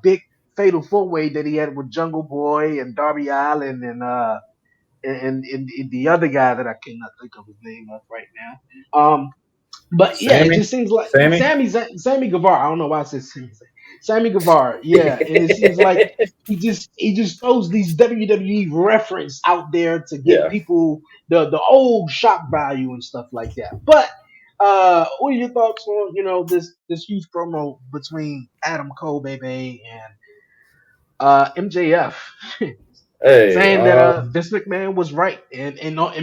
big fatal four-way that he had with Jungle Boy and Darby Allin and the other guy that I cannot think of his name of right now. But yeah, it just seems like Sammy Guevara. I don't know why I said Sammy Guevara. Yeah, and it seems like he just throws these WWE reference out there to get people the old shock value and stuff like that. But what are your thoughts on this huge promo between Adam Cole, baby, and MJF? Saying that Vince McMahon was right, and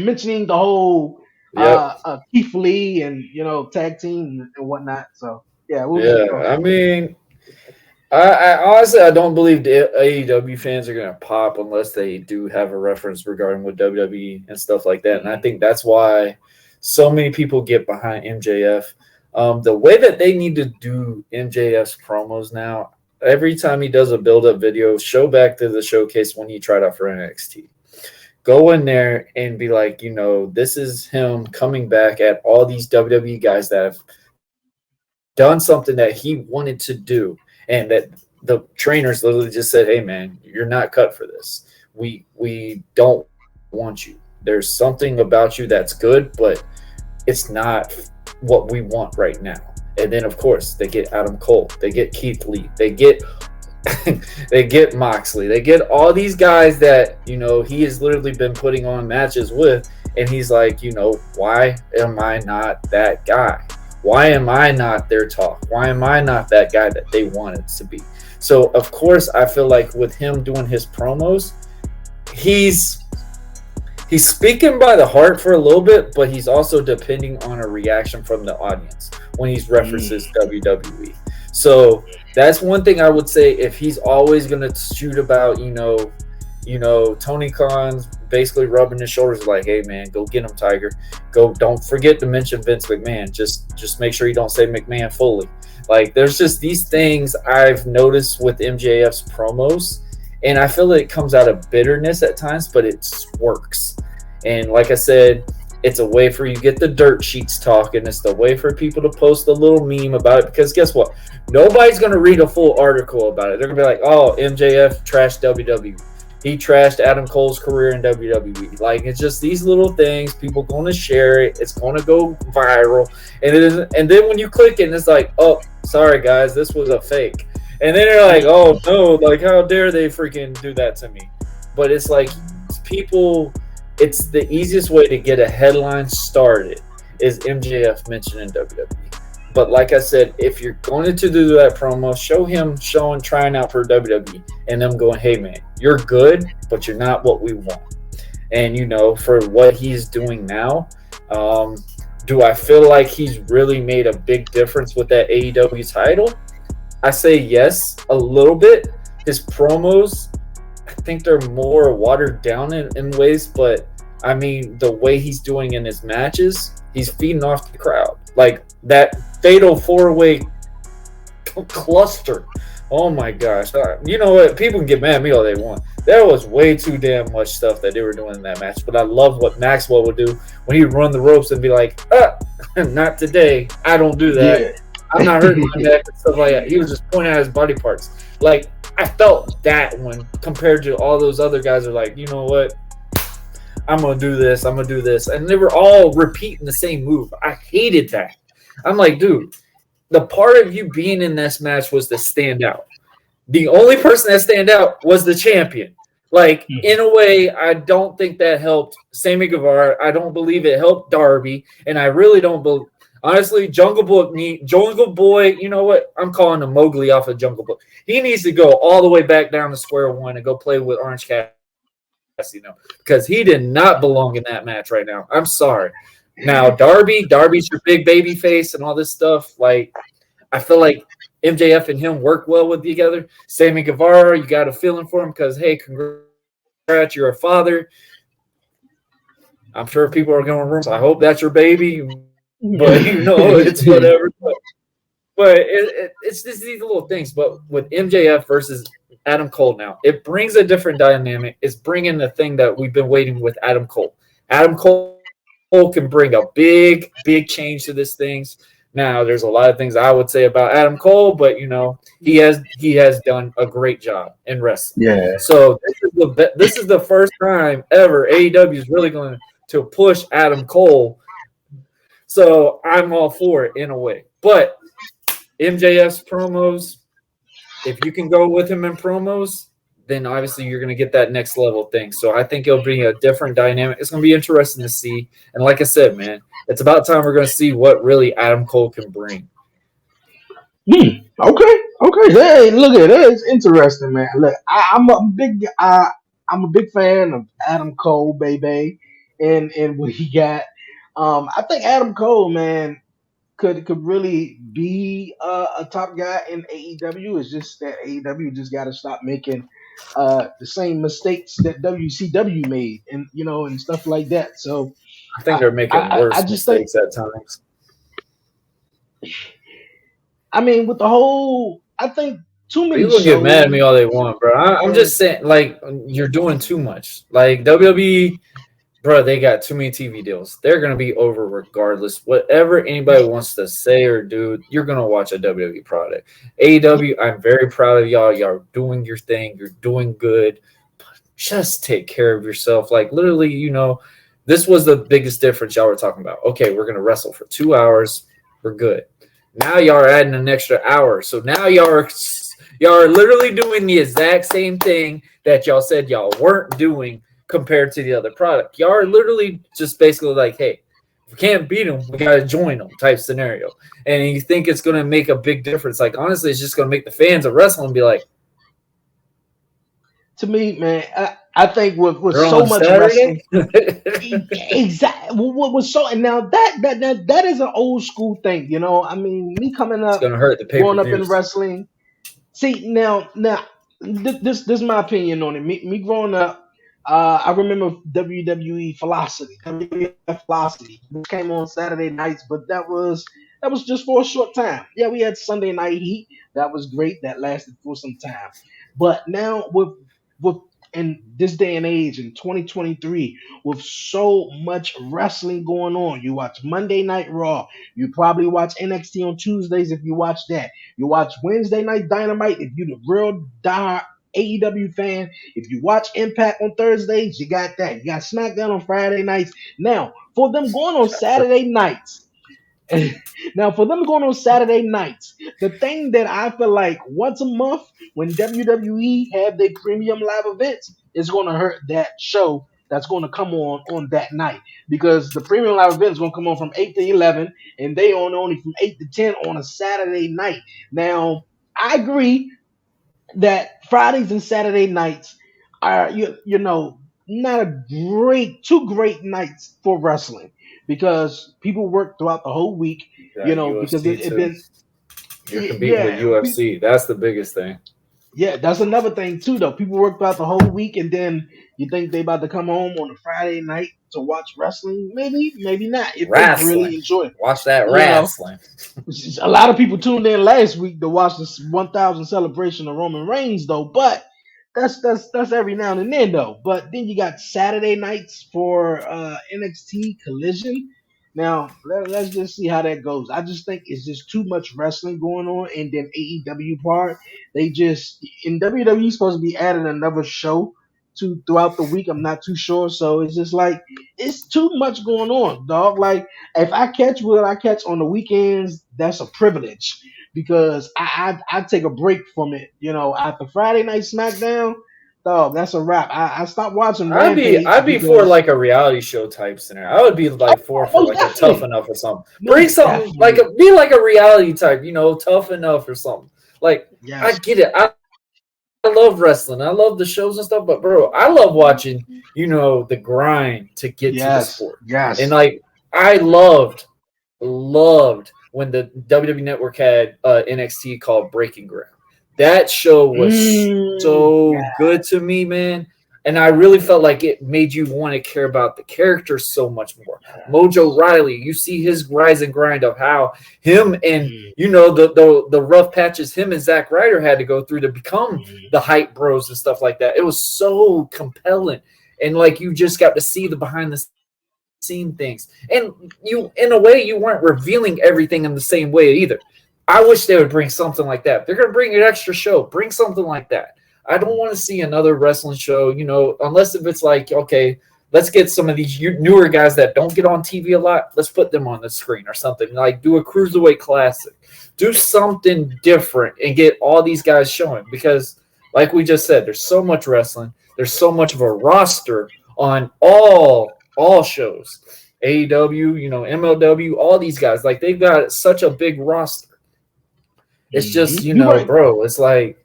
mentioning the whole Keith Lee and tag team and whatnot. So I mean, I honestly I don't believe the AEW fans are gonna pop unless they do have a reference regarding with WWE and stuff like that. And I think that's why so many people get behind MJF. The way that they need to do MJF's promos now, every time he does a build-up video, show back to the showcase when he tried out for NXT. Go in there and be like, this is him coming back at all these WWE guys that have done something that he wanted to do, and that the trainers literally just said, hey, man, you're not cut for this. We don't want you. There's something about you that's good, but it's not what we want right now. And then, of course, they get Adam Cole. They get Keith Lee. They get They get Moxley. They get all these guys that, you know, he has literally been putting on matches with. And he's like, you know, why am I not that guy? Why am I not their talk? Why am I not that guy that they wanted to be? So, of course, I feel like with him doing his promos, he's speaking by the heart for a little bit, but he's also depending on a reaction from the audience when he references WWE. So that's one thing I would say. If he's always going to shoot about, you know, Tony Khan's basically rubbing his shoulders like, hey man, go get him, Tiger. Go, don't forget to mention Vince McMahon. Just make sure you don't say McMahon fully. Like, there's just these things I've noticed with MJF's promos, and I feel it comes out of bitterness at times, but it works. And like I said, it's a way for you to get the dirt sheets talking. It's the way for people to post a little meme about it, because guess what? Nobody's going to read a full article about it. They're going to be like, oh, MJF trashed WWE. He trashed Adam Cole's career in WWE. Like, it's just these little things. People going to share it. It's going to go viral. And then when you click it, and it's like, oh, sorry, guys, this was a fake. And then they're like, oh, no, like, how dare they freaking do that to me? But it's like, people, it's the easiest way to get a headline started is MJF mentioning WWE. But like I said, if you're going to do that promo, show him trying out for WWE and them going, hey, man, you're good, but you're not what we want. And, you know, for what he's doing now, do I feel like he's really made a big difference with that AEW title? I say yes, a little bit. His promos, I think they're more watered down in ways, but I mean, the way he's doing in his matches, he's feeding off the crowd. Like that fatal 4-way cluster. Oh my gosh. You know what? People can get mad at me all they want. There was way too damn much stuff that they were doing in that match. But I love what Maxwell would do when he'd run the ropes and be like, not today. I don't do that. Yeah. I'm not hurting my neck and stuff like that. He was just pointing at his body parts. Like, I felt that one compared to all those other guys are like, you know what? I'm going to do this. I'm going to do this. And they were all repeating the same move. I hated that. I'm like, dude, the part of you being in this match was to stand out. The only person that stand out was the champion. Like, in a way, I don't think that helped Sammy Guevara. I don't believe it helped Darby. And I really don't believe. Honestly, Jungle Boy, you know what? I'm calling him Mowgli off of Jungle Boy. He needs to go all the way back down to square one and go play with Orange Cassidy, because he did not belong in that match right now. I'm sorry. Now, Darby's your big baby face and all this stuff. Like, I feel like MJF and him work well with together. Sammy Guevara, you got a feeling for him because, hey, congrats, you're a father. I'm sure people are going to rumor. I hope that's your baby. But, you know, it's whatever. But it's just these little things. But with MJF versus Adam Cole now, it brings a different dynamic. It's bringing the thing that we've been waiting with Adam Cole. Adam Cole can bring a big, big change to this things. Now, there's a lot of things I would say about Adam Cole, but, you know, he has done a great job in wrestling. Yeah. So this is the first time ever AEW is really going to push Adam Cole. So I'm all for it in a way. But MJF's promos, if you can go with him in promos, then obviously you're going to get that next level thing. So I think it'll bring a different dynamic. It's going to be interesting to see. And like I said, man, it's about time we're going to see what really Adam Cole can bring. Okay. Hey, look at it. It's interesting, man. Look, I'm a big fan of Adam Cole, baby, and what he got. I think Adam Cole, man, could really be a top guy in AEW. It's just that AEW just got to stop making the same mistakes that WCW made, and you know, and stuff like that. So I think they're making worse mistakes at times. I mean, with the whole, I think too many people get mad at me all they want, bro. I'm just saying, like, you're doing too much. Like, WWE, bro, they got too many TV deals. They're going to be over regardless. Whatever anybody wants to say or do, you're going to watch a WWE product. AEW, I'm very proud of y'all. Y'all are doing your thing. You're doing good. But just take care of yourself. Like, literally, you know, this was the biggest difference y'all were talking about. Okay, we're going to wrestle for 2 hours. We're good. Now y'all are adding an extra hour. So now y'all Y'all are literally doing the exact same thing that y'all said y'all weren't doing compared to the other product. Y'all are literally just basically like, hey, if we can't beat them, we got to join them type scenario. And you think it's going to make a big difference. Like, honestly, it's just going to make the fans of wrestling be like, To me, man, I think with they're so on much Saturday? wrestling, exactly. What was so, and now that is an old school thing, you know. I mean, me coming It's up, going to hurt the growing up in pay-per-views. wrestling. See, now, this is my opinion on it. Me growing up, I remember WWE Velocity, WWF Velocity, which came on Saturday nights, but that was just for a short time. Yeah, we had Sunday Night Heat. That was great. That lasted for some time. But now with in this day and age in 2023, with so much wrestling going on, you watch Monday Night Raw. You probably watch NXT on Tuesdays if you watch that. You watch Wednesday Night Dynamite if you're the real die AEW fan. If you watch Impact on Thursdays, you got that. You got SmackDown on Friday nights. Now, for them going on Saturday nights, now, for them going on Saturday nights, the thing that I feel like once a month when WWE have their premium live events is going to hurt that show that's going to come on that night because the premium live event is going to come on from 8 to 11 and they on only from 8 to 10 on a Saturday night. Now, I agree that Fridays and Saturday nights are you know not two great nights for wrestling because people work throughout the whole week. Yeah, Because UFC it too. been You're competing with UFC. That's the biggest thing. yeah, that's another thing too though. People work throughout the whole week and then you think they about to come home on a Friday night to watch wrestling. Maybe not if they really Wrestling. enjoy it. Watch that You know, wrestling. a lot of people tuned in last week to watch this 1,000 celebration of Roman Reigns, though. But that's every now and then, though. But then you got Saturday nights for NXT Collision. Now let's just see how that goes. I just think it's just too much wrestling going on, and then AEW part they just in WWE supposed to be adding another show to throughout the week. I'm not too sure, so it's just like it's too much going on, dog. Like if I catch what I catch on the weekends, that's a privilege because I take a break from it. You know, after Friday Night SmackDown, dog, that's a wrap. I stopped watching Rampage I'd be for because like a reality show type scenario. I would be like for most like a Tough definitely, Enough or something. Bring most something like definitely, be like a reality type, Tough Enough or something. Like I yes, get it. I love wrestling. I love the shows and stuff, but bro, I love watching, the grind to get to the yes, sport. And yes. like I loved when the WWE Network had NXT called Breaking Ground. That show was so Yeah. good to me, man. And I really felt like it made you want to care about the characters so much more. Mojo Riley, you see his rise and grind of how him and Mm, the rough patches him and Zack Ryder had to go through to become mm, the hype bros and stuff like that. It was so compelling. And like you just got to see the behind the seen things. And you, in a way, you weren't revealing everything in the same way either. I wish they would bring something like that. If they're going to bring an extra show, bring something like that. I don't want to see another wrestling show, unless if it's like, okay, let's get some of these newer guys that don't get on TV a lot. Let's put them on the screen or something. Like do a Cruiserweight Classic. Do something different and get all these guys showing because, like we just said, there's so much wrestling. There's so much of a roster on all shows. AEW, MLW, all these guys. Like they've got such a big roster. It's just, You right. bro, it's like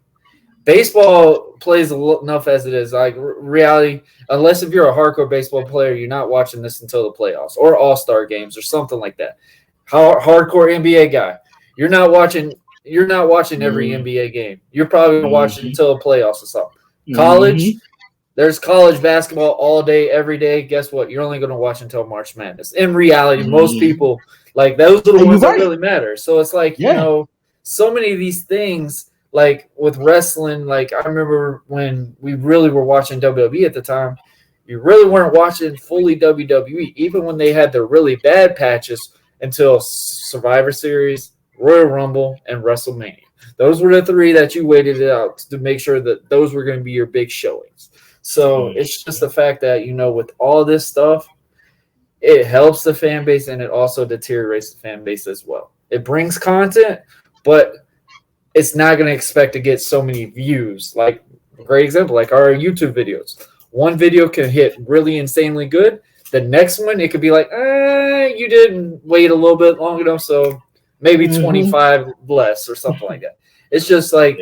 baseball plays enough as it is. Like reality, unless if you're a hardcore baseball player, you're not watching this until the playoffs or all-star games or something like that. Hardcore NBA guy, you're not watching every Mm, NBA game. You're probably watching mhm, until the playoffs or something. College, mhm. there's college basketball all day, every day. Guess what? You're only going to watch until March Madness. In reality, most Mhm. people, like, those are the And you're ones that right. really matter. So it's like, Yeah. so many of these things, like with wrestling, like I remember when we really were watching WWE at the time, you really weren't watching fully WWE, even when they had their really bad patches until Survivor Series, Royal Rumble, and WrestleMania. Those were the three that you waited out to make sure that those were going to be your big showings. So Mm. it's just the fact that, with all this stuff, it helps the fan base and it also deteriorates the fan base as well. It brings content, but it's not going to expect to get so many views. Like, great example, like our YouTube videos. One video can hit really insanely good. The next one, it could be like, you didn't wait a little bit long enough, so maybe 25 less or something like that. It's just like,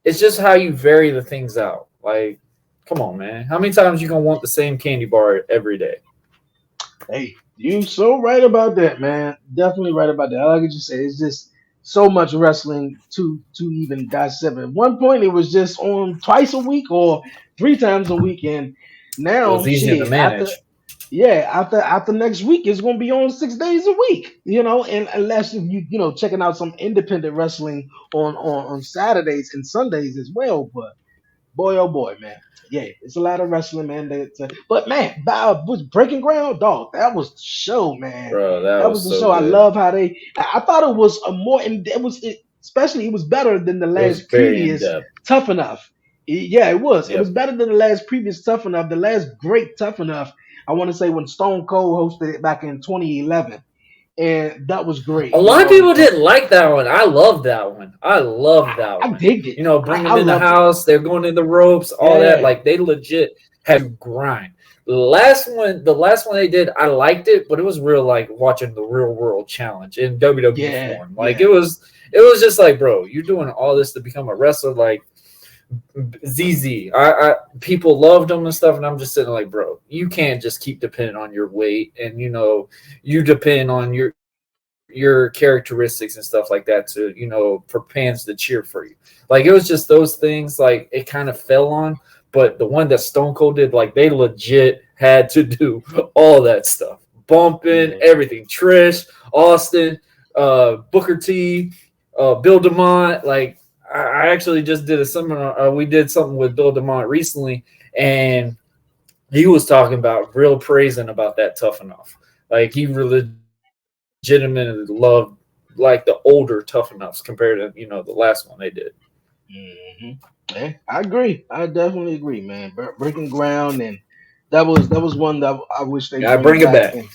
it's just how you vary the things out. Like, come on, man. How many times you going to want the same candy bar every day? Hey, you so right about that, man. Definitely right about that. Like I just said, it's just so much wrestling to even dissect. At one point, it was just on twice a week or 3 times a week, and It was now, easier to shit, manage. after next week, it's gonna be on 6 days a week. And unless if checking out some independent wrestling on Saturdays and Sundays as well, but boy, oh boy, man. Yeah, it's a lot of wrestling, man. But man, was Breaking Ground, dog. That was the show, man. Bro, that That was was the so show. I good. love how I thought it was a more. Especially it was better than the It was last very in previous depth. Tough Enough. Yeah, it was. It was Yep. better than the last previous Tough Enough. The last great Tough Enough. I want to say when Stone Cold hosted it back in 2011, and that was great. A lot of people didn't like that one. I love that one. I love that I one. digged it. Bring I them in the loved it. house. They're going in the ropes, all that. Yeah. Like, they legit had to grind. The last one they did, I liked it, but it was real like watching the Real World Challenge in WWE Yeah. form. Like, Yeah. it was just like, bro, you're doing all this to become a wrestler. Like, ZZ, people loved him and stuff, and I'm just sitting like, bro, you can't just keep depending on your weight, and you depend on your characteristics and stuff like that to for fans to cheer for you. Like, it was just those things, like, it kind of fell on. But the one that Stone Cold did, like, they legit had to do all that stuff, bumping everything. Trish, Austin, Booker T, Bill DeMont. Like, I actually just did a seminar. We did something with Bill DeMont recently, and he was talking about real praising about that Tough Enough. Like, he legitimately loved like the older Tough Enoughs compared to the last one they did. Mm-hmm. Yeah, I agree. I definitely agree, man. Breaking Ground, and that was one that I wish they Yeah, bring bring it back. back. And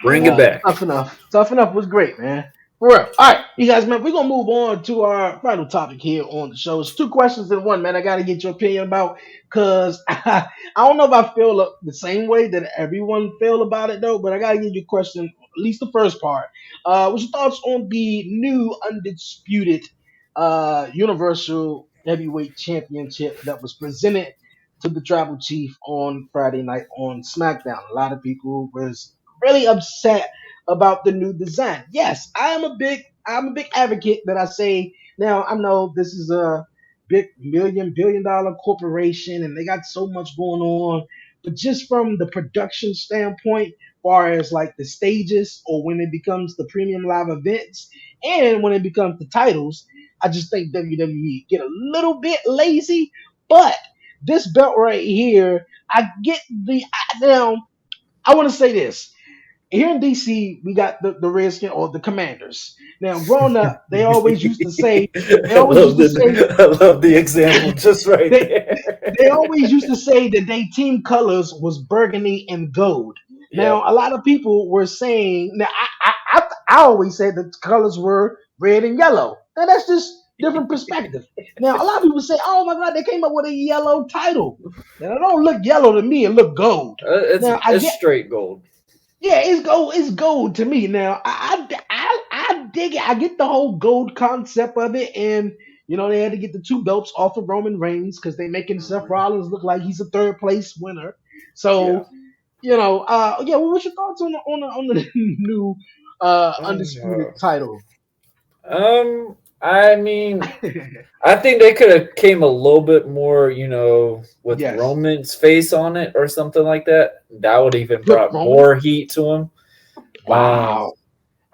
Bring it back. Tough Enough. Tough Enough was great, man. For real. All right, you guys, man, we're gonna move on to our final topic here on the show. It's 2 questions in one, man. I gotta get your opinion about because I don't know if I feel the same way that everyone feel about it though, but I gotta give you a question, at least the first part. What's your thoughts on the new undisputed Universal Heavyweight Championship that was presented to the Tribal Chief on Friday night on SmackDown? A lot of people was really upset about the new design. Yes, I'm a big advocate that I say now. I know this is a big billion-dollar corporation and they got so much going on, but just from the production standpoint, far as like the stages or when it becomes the premium live events and when it becomes the titles, I just think WWE get a little bit lazy. But this belt right here, I get now. I want to say this. Here in DC, we got the Redskin or the Commanders. Now, growing up, they always used to say, I love the example just right they, there. they always used to say that their team colors was burgundy and gold. Yep. Now, a lot of people were saying, now I always said the colors were red and yellow. Now, that's just different perspective. Now, a lot of people say, oh my God, they came up with a yellow title. Now, it don't look yellow to me, it look gold. Now, I It's get, straight gold. yeah, it's gold. It's gold to me. Now, I dig it. I get the whole gold concept of it, and they had to get the 2 belts off of Roman Reigns because they making Seth Rollins look like he's a third place winner. Yeah. So, yeah. What's your thoughts on the new undisputed title? I mean, I think they could have came a little bit more, with Yes, Roman's face on it or something like that. That would even put brought Roman. more heat to him. Wow.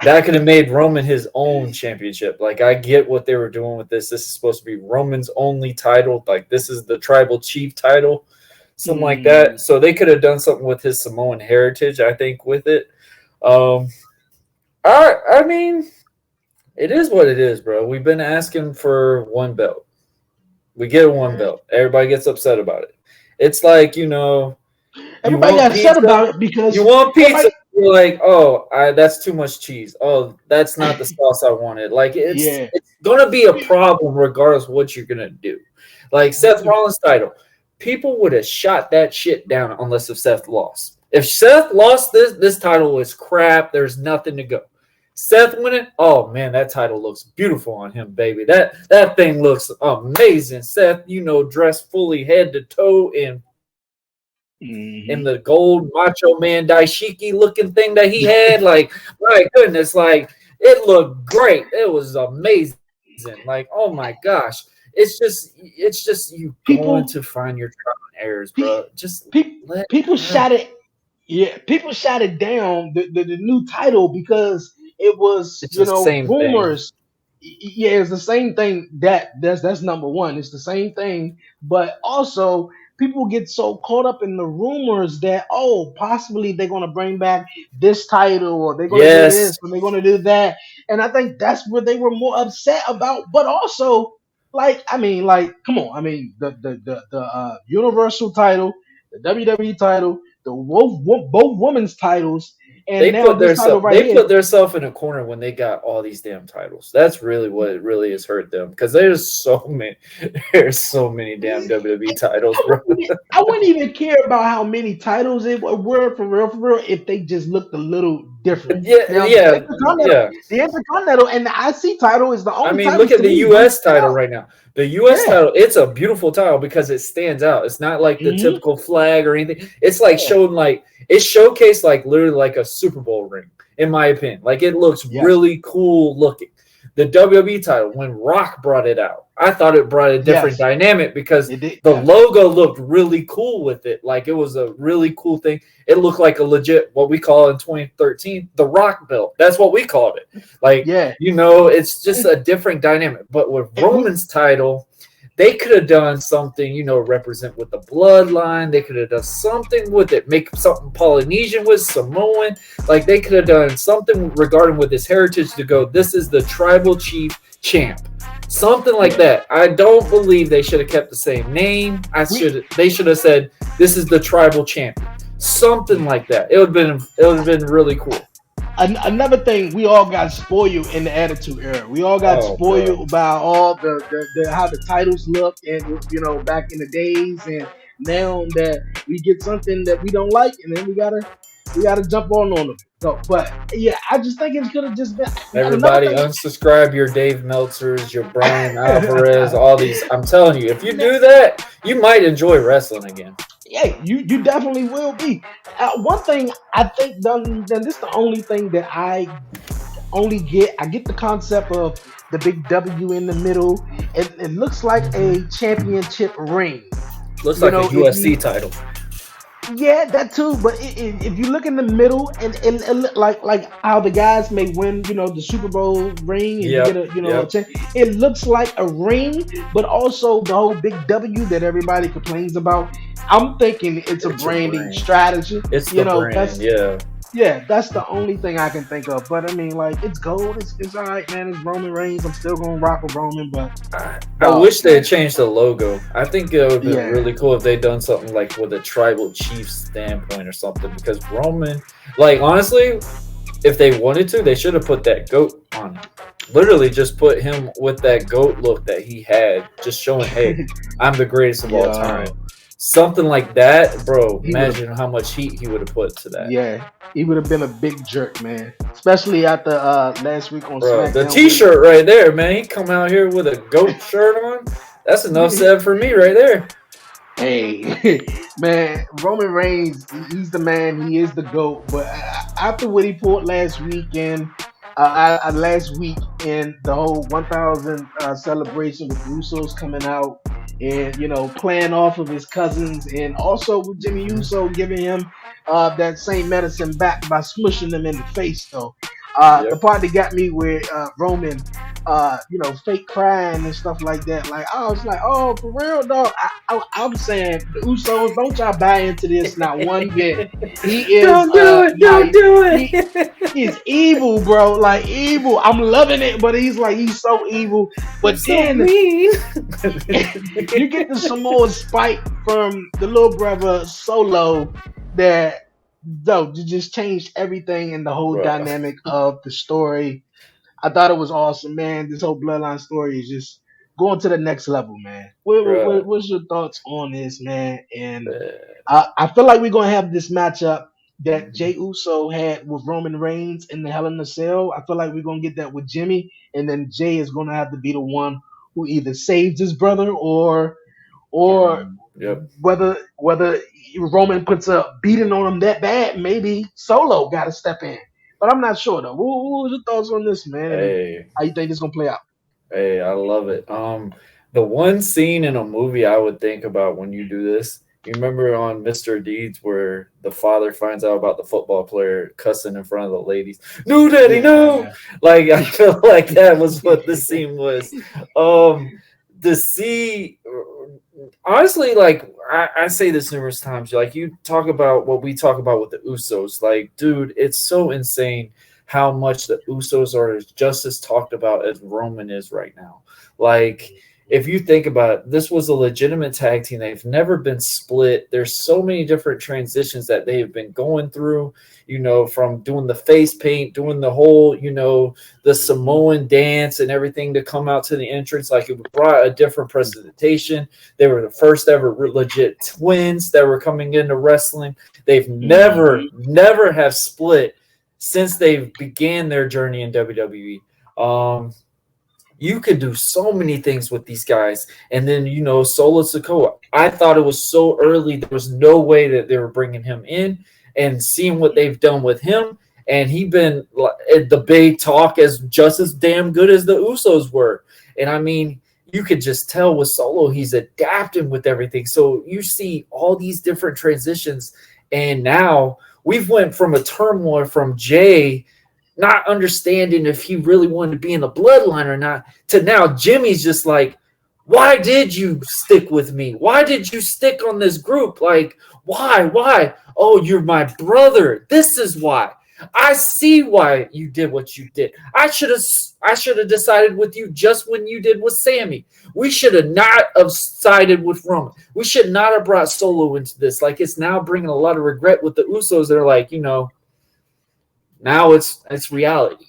That could have made Roman his own championship. Like, I get what they were doing with this. This is supposed to be Roman's only title. Like, this is the tribal chief title, something like that. So they could have done something with his Samoan heritage, I think, with it. I mean, it is what it is, bro. We've been asking for one belt. We get one belt. Everybody gets upset about it. It's like, you Everybody want got upset pizza. about it because You want everybody pizza. you're like, oh, that's too much cheese. Oh, that's not the sauce I wanted. Like Yeah. it's gonna be a problem regardless of what you're gonna do. Like Seth Rollins' title, people would have shot that shit down unless if Seth lost. If Seth lost, this title is crap. There's nothing to go. Seth winning, oh man, that title looks beautiful on him, baby. That thing looks amazing. Seth, dressed fully head to toe in the gold Macho Man Daishiki looking thing that he had. Like, my goodness, like it looked great. It was amazing. Like, oh my gosh. It's just you going to find your trial and errors, bro. Just people shot it. Yeah, people shot it down the new title because it was it's the same rumors. thing. Yeah, it's the same thing. That's number one. It's the same thing, but also people get so caught up in the rumors that possibly they're gonna bring back this title or they're gonna do this Yes. or they're gonna do that, and I think that's what they were more upset about. But also, come on. I mean, the Universal title, the WWE title, the both women's titles, and They now put this title right here. themselves in a corner when they got all these damn titles. That's really what it really has hurt them because there's so many damn WWE titles, bro. I wouldn't even care about how many titles it were for real, if they just looked a little different. Yeah, Now, yeah, the Intercontinental and the IC title is the only. I mean, titles look at to the me U.S. that title out. right now. The U.S. title, it's a beautiful title because it stands out. It's not like the typical flag or anything. It's like showing like it's showcased like literally like a Super Bowl ring, in my opinion. Like it looks really cool looking. The WWE title, when Rock brought it out, I thought it brought a different dynamic because the logo looked really cool with it. Like it was a really cool thing. It looked like a legit, what we call in 2013, the Rock belt. That's what we called it. Like, it's just a different dynamic. But with Roman's title, they could have done something, represent with the bloodline. They could have done something with it, make something Polynesian with Samoan. Like they could have done something regarding with his heritage to go, this is the tribal chief champ. Something like that. I don't believe they should have kept the same name. They should have said, this is the tribal champion. Something like that. It would have been really cool. Another thing, we all got spoiled in the Attitude Era. We all got spoiled by all the how the titles look, and back in the days, and now that we get something that we don't like, and then we gotta jump on them. So, but yeah, I just think it could have just been. Everybody unsubscribe your Dave Meltzers, your Brian Alvarez, all these. I'm telling you, if you do that, you might enjoy wrestling again. Yeah, you definitely will be. One thing I think, then this is the only thing that I get the concept of the big W in the middle. It looks like a championship ring. Looks like a UFC title. Yeah, that too. But if you look in the middle, and like how the guys may win, the Super Bowl ring, and you get a, it looks like a ring, but also the whole big W that everybody complains about. I'm thinking it's a branding strategy. It's the brand, yeah, that's the only thing I can think of. But I mean, like, it's gold. It's all right, man. It's Roman Reigns. I'm still gonna rock with Roman, but I wish they had changed the logo. I think it would have been really cool if they'd done something like with a tribal chief standpoint or something. Because Roman, like, honestly, if they wanted to, they should have put that goat on him. Literally just put him with that goat look that he had, just showing, hey, I'm the greatest of all time. Something like that, bro. Imagine how much heat he would have put to that. Yeah, he would have been a big jerk, man. Especially after last week on SmackDown. The T-shirt right there, man. He come out here with a goat shirt on. That's enough said for me right there. Hey, man, Roman Reigns, he's the man. He is the GOAT. But after what he pulled last weekend, last week in the whole 1,000 celebration with Usos coming out and playing off of his cousins, and also with Jimmy Uso giving him that same medicine back by smushing them in the face. Though the part that got me with Roman, fake crying and stuff like that. Like I was like, oh, for real, dog. I'm saying the Usos, don't y'all buy into this? Not one bit. He is. Don't do it. He's evil, bro. Like evil. I'm loving it, but he's so evil. But then you get the Samoa spike from the little brother Solo that no, it just changed everything in the whole bro. dynamic of the story. I thought it was awesome, man. This whole bloodline story is just going to the next level, man. Bro, What's your thoughts on this, man? And man. I feel like we're gonna have this matchup that Mhm. Jey Uso had with Roman Reigns in the Hell in a Cell. I feel like we're gonna get that with Jimmy, and then Jey is gonna have to be the one who either saves his brother or Yep. whether Roman puts a beating on him that bad, maybe Solo got to step in. But I'm not sure though. What was your thoughts on this, man? And Hey, how you think it's gonna play out? hey, I love it. The one scene in a movie I would think about when you do this, you remember on Mr. Deeds where the father finds out about the football player cussing in front of the ladies. No, daddy, no. Yeah. Like I feel like that was what the scene was. Um, to see honestly, like I say this numerous times, like you talk about what we talk about with the Usos, like, dude, it's so insane how much the Usos are just as talked about as Roman is right now. Like, if you think about it, this was a legitimate tag team. They've never been split. There's so many different transitions that they've been going through, from doing the face paint, doing the whole, the Samoan dance and everything to come out to the entrance. Like, it brought a different presentation. They were the first ever legit twins that were coming into wrestling. They've never, Mhm. never have split since they began their journey in WWE. You could do so many things with these guys. And then, Solo Sikoa. I thought it was so early. There was no way that they were bringing him in, and seeing what they've done with him. And he been the big talk as just as damn good as the Usos were. And I mean, you could just tell with Solo, he's adapting with everything. So you see all these different transitions. And now we've went from a turmoil from Jey not understanding if he really wanted to be in the bloodline or not, to now Jimmy's just like, why did you stick with me? Why did you stick on this group? Like, why? Why? Oh, you're my brother. This is why. I see why you did what you did. I should have decided with you just when you did with Sammy. We should have not have sided with Roman. We should not have brought Solo into this. Like, it's now bringing a lot of regret with the Usos that are like, now it's reality.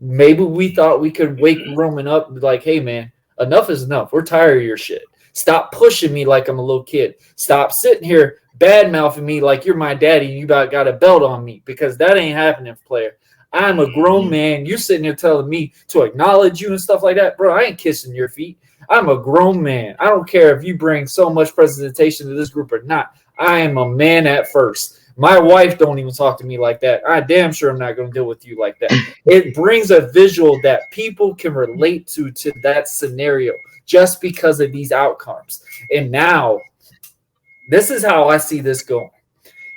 Maybe we thought we could wake Roman up and be like, hey man, enough is enough. We're tired of your shit. Stop pushing me like I'm a little kid. Stop sitting here bad mouthing me like you're my daddy and you got a belt on me, because that ain't happening, player. I'm a grown Mhm. man. You're sitting there telling me to acknowledge you and stuff like that. Bro, I ain't kissing your feet. I'm a grown man. I don't care if you bring so much presentation to this group or not. I am a man at first. My wife don't even talk to me like that. I damn sure I'm not going to deal with you like that. It brings a visual that people can relate to that scenario just because of these outcomes. And now, this is how I see this going.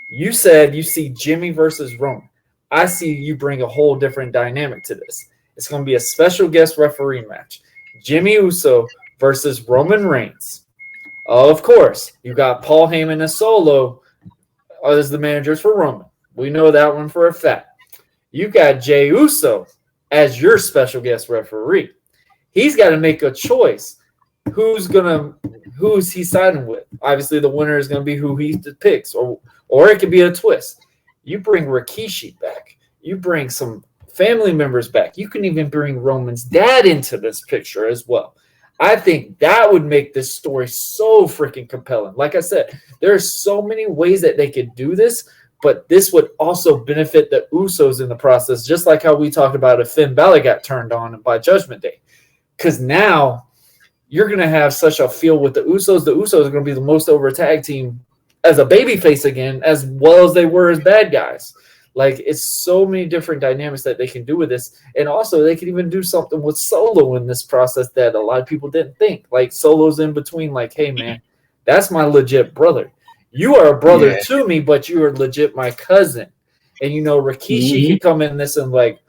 You said you see Jimmy versus Roman. I see you bring a whole different dynamic to this. It's going to be a special guest referee match. Jimmy Uso versus Roman Reigns. Of course, you got Paul Heyman and Solo as the managers for Roman. We know that one for a fact. You got Jey Uso as your special guest referee. He's got to make a choice. Who's he siding with? Obviously, the winner is gonna be who he picks, or it could be a twist. You bring Rikishi back. You bring some family members back. You can even bring Roman's dad into this picture as well. I think that would make this story so freaking compelling. Like I said, there are so many ways that they could do this, but this would also benefit the Usos in the process, just like how we talked about if Finn Balor got turned on by Judgment Day. Because now you're going to have such a feel with the Usos. The Usos are going to be the most over tag team as a babyface again, as well as they were as bad guys. Like, it's so many different dynamics that they can do with this. And also, they can even do something with Solo in this process that a lot of people didn't think. Like, Solo's in between, like, hey, man, that's my legit brother. You are a brother Yeah. to me, but you are legit my cousin. And, Rikishi Mhm. can come in this and, like,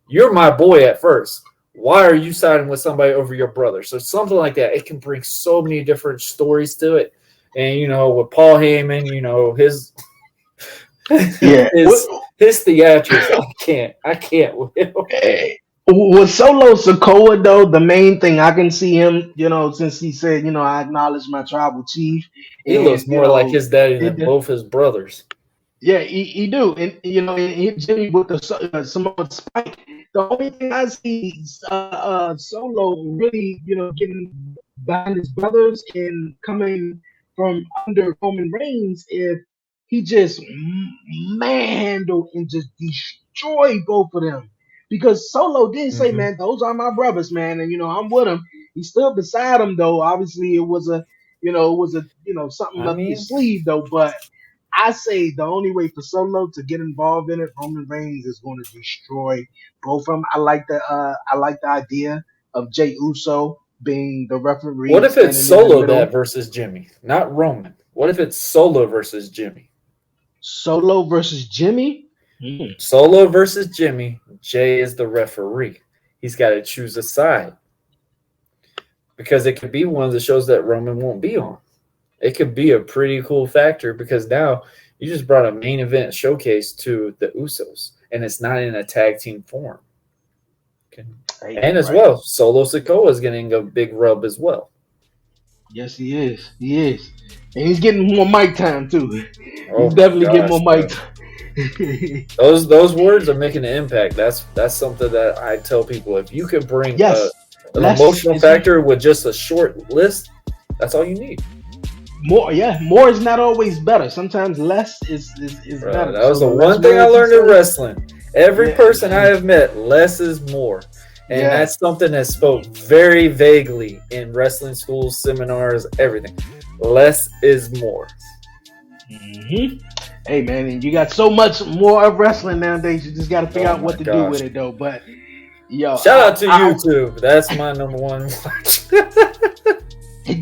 you're my boy at first. Why are you siding with somebody over your brother? So something like that. It can bring so many different stories to it. And, with Paul Heyman, his Yeah. his theatrics, I can't with him. Eh, with Solo Sokoa though, the main thing I can see him, since he said, I acknowledge my tribal chief, He and looks more like his daddy than it, both his brothers. Yeah, he do, and and Jimmy with the Samoan spike. The only thing I see Solo really, getting behind his brothers and coming from under Roman Reigns if he just manhandle and just destroy both of them. Because Solo did say, Hmm. man, those are my brothers, man, and I'm with him. He stood beside him though. Obviously, it was a something I up his mean, sleeve though, but. I say the only way for Solo to get involved in it, Roman Reigns is going to destroy both of them. I like the idea of Jey Uso being the what referee if it's standing in the Solo that middle. versus Jimmy, not Roman? What if it's Solo versus Jimmy? Solo versus Jimmy. Hmm. Solo versus Jimmy. Jay is the referee. He's got to choose a side because it could be one of the shows that Roman won't be on. It could be a pretty cool factor because now you just brought a main event showcase to the Usos, and it's not in a tag team form. Okay. Hey, And as right? well, Solo Sikoa is getting a big rub as well. Yes, he is. He is, and he's getting more mic time too. Oh He's my definitely getting gosh, more mic bro. time. Those words are making an impact. That's something that I tell people. If you can bring Yes, an less emotional is factor with just a short list, that's all you need. more. Yeah, more is not always better. Sometimes less is Bro, better. that was So the the less one thing I words you learned in say, wrestling. Every yeah, person I have met, less is more. And yeah. that's something that spoke very vaguely in wrestling schools, seminars, everything. Less is more. hmm Hey man, and you got so much more of wrestling nowadays. You just got to figure Oh out my what to do with gosh. it though. But yo, Shout out to YouTube. That's my number one watch.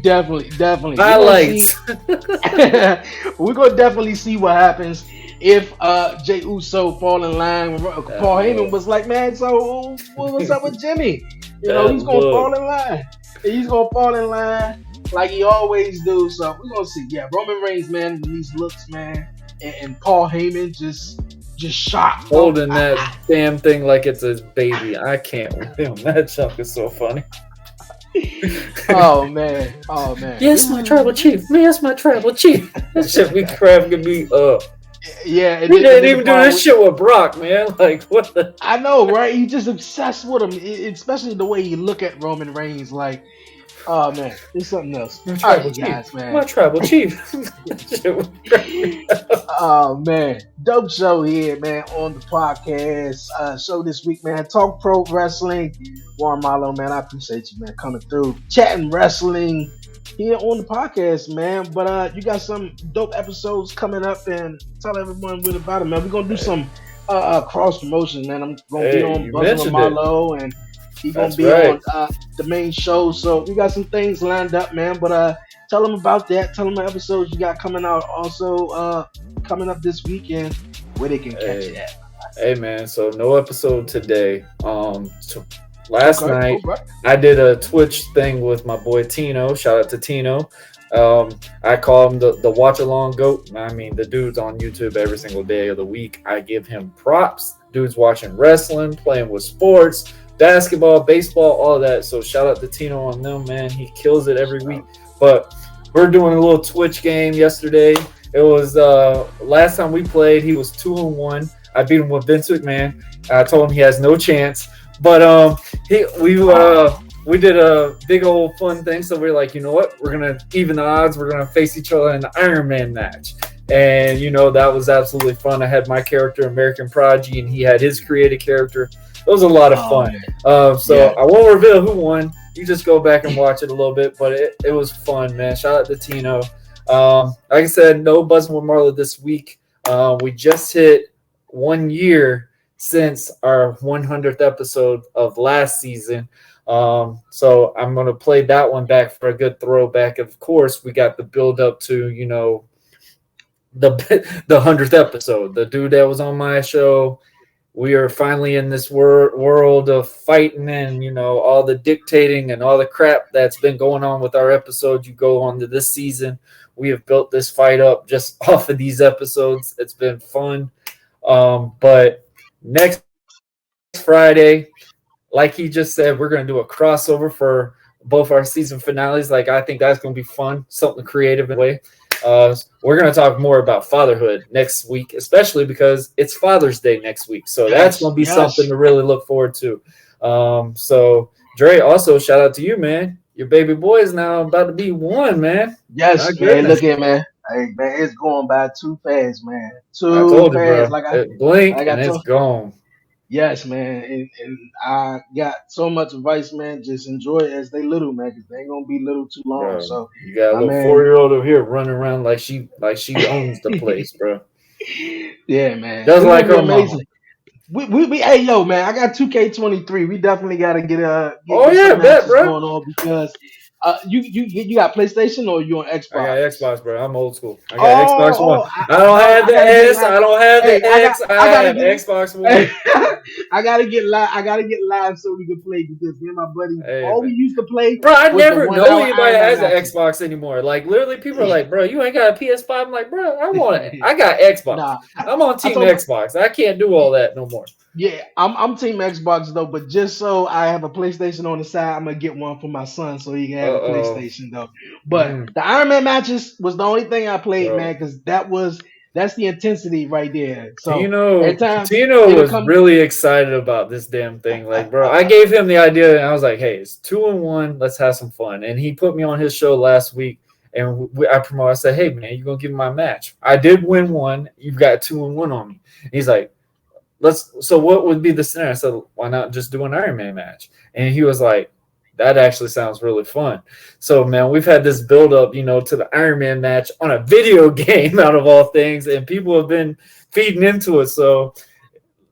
definitely, we're gonna see. Highlights. We're gonna definitely see what happens if Jey Uso fall in line. That Paul Heyman look. was like, man, so what's up with Jimmy? That He's gonna look. fall in line. He's gonna fall in line like he always do. So we're gonna see. Yeah, Roman Reigns, man, these looks, man, and Paul Heyman just shocked. Holding that damn thing like it's a baby. I can't with him. That junk is so funny. Oh man, oh man. Yes, my tribal chief. Yes, my tribal chief. Shit, we cracking me up. Yeah, He and didn't then the even do part this with, shit with Brock, man. Like, what the? I know, right? He's just obsessed with him, especially the way he look at Roman Reigns. Like, oh man, it's something else. My All right, tribal you chief. guys, My man. tribal chief. Shit was cracking me up. Oh man, dope show here, man, on the podcast. Show this week, man. Talk pro wrestling. Warren Marlowe, man, I appreciate you, man, coming through, chatting wrestling here on the podcast, man. But you got some dope episodes coming up, and tell everyone what about it, man. We're gonna do some cross promotion, man. I'm gonna be Hey, on you Buzzing with mentioned it. Marlowe, and he gonna That's be right. on the main show. So we got some things lined up, man. But tell them about that. Tell them the episodes you got coming out. Also, coming up this weekend, where they can catch it Hey, at. hey, man. So no episode today. Last Okay, all night right. I did a Twitch thing with my boy Tino. Shout out to Tino. I call him the watch along goat. I mean, the dude's on YouTube every single day of the week. I give him props. Dude's watching wrestling, playing with sports, basketball, baseball, all of that. So shout out to Tino on them, man. He kills it every week. But we're doing a little Twitch game yesterday. It was last time we played, he was 2-1. I beat him with Vince McMahon. I told him he has no chance. But we did a big old fun thing. So we're like, you know what? We're gonna even the odds. We're gonna face each other in the Iron Man match. And that was absolutely fun. I had my character, American Prodigy, and he had his creative character. It was a lot of fun. So Yeah. I won't reveal who won. You just go back and watch it a little bit, but it was fun, man. Shout out to Tino. Like I said, no Buzzing with Marla this week. We just hit 1 year since our 100th episode of last season. So I'm going to play that one back for a good throwback. Of course, we got the build up to, the 100th episode. The dude that was on my show, we are finally in this world of fighting and, all the dictating and all the crap that's been going on with our episodes. You go on to this season. We have built this fight up just off of these episodes. It's been fun. But next Friday, like he just said, we're going to do a crossover for both our season finales. Like, I think that's going to be fun, something creative in a way. We're going to talk more about fatherhood next week, especially because it's Father's Day next week. So that's going to be something to really look forward to. So Dre, also shout out to you, man. Your baby boy is now about to be 1, man. Yes, man. Look at man. Hey, man, it's going by too fast, man. I Too told you, fast. bro. Blink and it's told. gone. Yes, man. And I got so much advice, man. Just enjoy it as they little, man, because they ain't gonna be little too long. Bro, So, you got a my little man. 4-year-old over here running around like she owns the place, bro. Yeah, man. Just It's like gonna be her mama. amazing. We hey yo man, I got 2K23. We definitely gotta get Oh yeah, some bet, matches bro. going on because you got PlayStation or you on Xbox? I got Xbox, bro. I'm old school. I got Xbox One. Oh, I don't have the I gotta get S. live. I don't have Hey, the X. I I gotta have get Xbox One. I gotta get live. I gotta get live so we can play because me and my buddies, Hey, all we man. used to play Bro, I was the never know 1 hour anybody Iron that Man has an matches. Xbox anymore. Like literally, people are like, "Bro, you ain't got a PS5." I'm like, "Bro, I want it. I got Xbox. Nah, I'm on I Team told Xbox. I can't do all that no more." yeah, I'm Team Xbox though, but just so I have a PlayStation on the side, I'm gonna get one for my son so he can have the Uh-oh. PlayStation though. But the Iron Man matches was the only thing I played, Bro. man, because that's the intensity right there. So every Tino time it'll was come, really excited about this damn thing. Like, bro, I gave him the idea and I was like, "Hey, it's 2-1. Let's have some fun." And he put me on his show last week, and I promoted. I said, "Hey, man, you gonna give me my match? I did win one. You've got 2-1 on me." And he's like, So what would be the scenario?" I said, "Why not just do an Iron Man match?" And he was like, "That actually sounds really fun." So man, we've had this build up, to the Iron Man match on a video game out of all things, and people have been feeding into it. So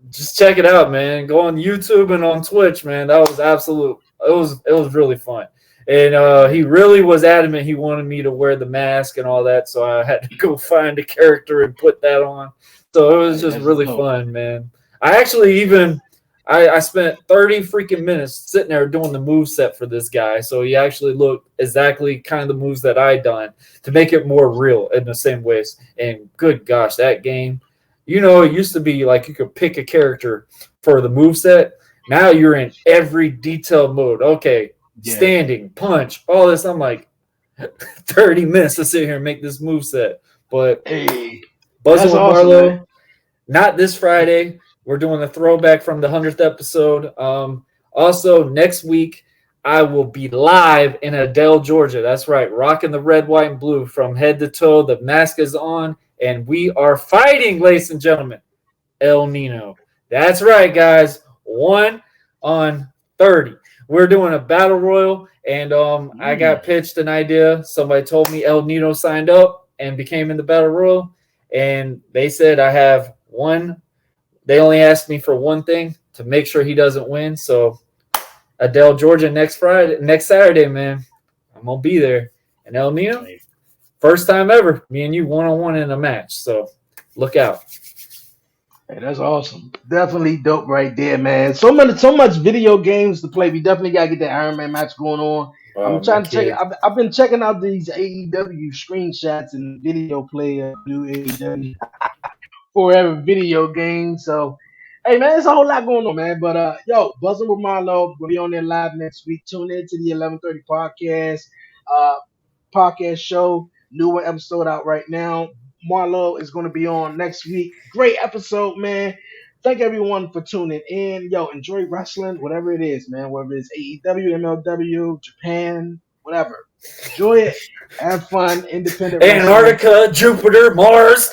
just check it out, man. Go on YouTube and on Twitch, man. That was absolute. It was really fun. And he really was adamant he wanted me to wear the mask and all that, so I had to go find a character and put that on. So it was just really fun, man. I actually even I spent 30 freaking minutes sitting there doing the move set for this guy. So he actually looked exactly kind of the moves that I done to make it more real in the same ways. And good gosh, that game, it used to be like you could pick a character for the move set. Now you're in every detailed mode. Okay, standing, punch, all this. I'm like 30 minutes to sit here and make this move set. But Buzzing with Marlowe, man. Not this Friday. We're doing a throwback from the 100th episode. Also, next week, I will be live in Adele, Georgia. That's right. Rocking the red, white, and blue from head to toe. The mask is on, and we are fighting, ladies and gentlemen, El Nino. That's right, guys. 1 on 30. We're doing a battle royal, and I got pitched an idea. Somebody told me El Nino signed up and became in the battle royal, and they said I have one. They only asked me for one thing, to make sure he doesn't win. So Adele, Georgia, next Saturday, man. I'm gonna be there. And El Nino, first time ever, me and you 1-on-1 in a match. So look out. Hey, that's awesome. Definitely dope right there, man. So much video games to play. We definitely gotta get that Iron Man match going on. I'm trying to check. I've been checking out these AEW screenshots and video play of new AEW forever video games. So, hey man, there's a whole lot going on, man. But yo, Buzzing with Marlowe, we'll be on there live next week. Tune in to the 11:30 podcast show. New episode out right now. Marlowe is going to be on next week. Great episode, man. Thank everyone for tuning in. Yo, enjoy wrestling, whatever it is, man. Whether it's AEW, MLW, Japan, whatever. Enjoy it. Have fun. Independent Antarctica, wrestling. Jupiter, Mars.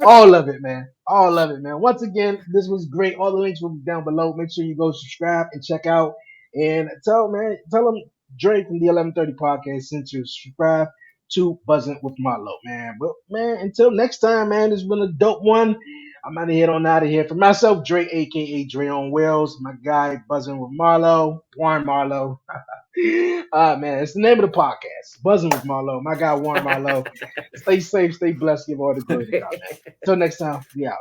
All of it, man. All of it, man. Once again, this was great. All the links will be down below. Make sure you go subscribe and check out. And tell them Dre from the 11:30 podcast sent you. Subscribe to Buzzing with Marlowe, man. But man, until next time, man, it's been a dope one. I'm out of here. For myself, Dre, aka Dre on Wheels, my guy Buzzing with Marlowe, Warren Marlowe. Man, it's the name of the podcast. Buzzing with Marlowe. My guy Warren Marlowe. Stay safe, stay blessed, give all the glory to God, man. Until next time, we out.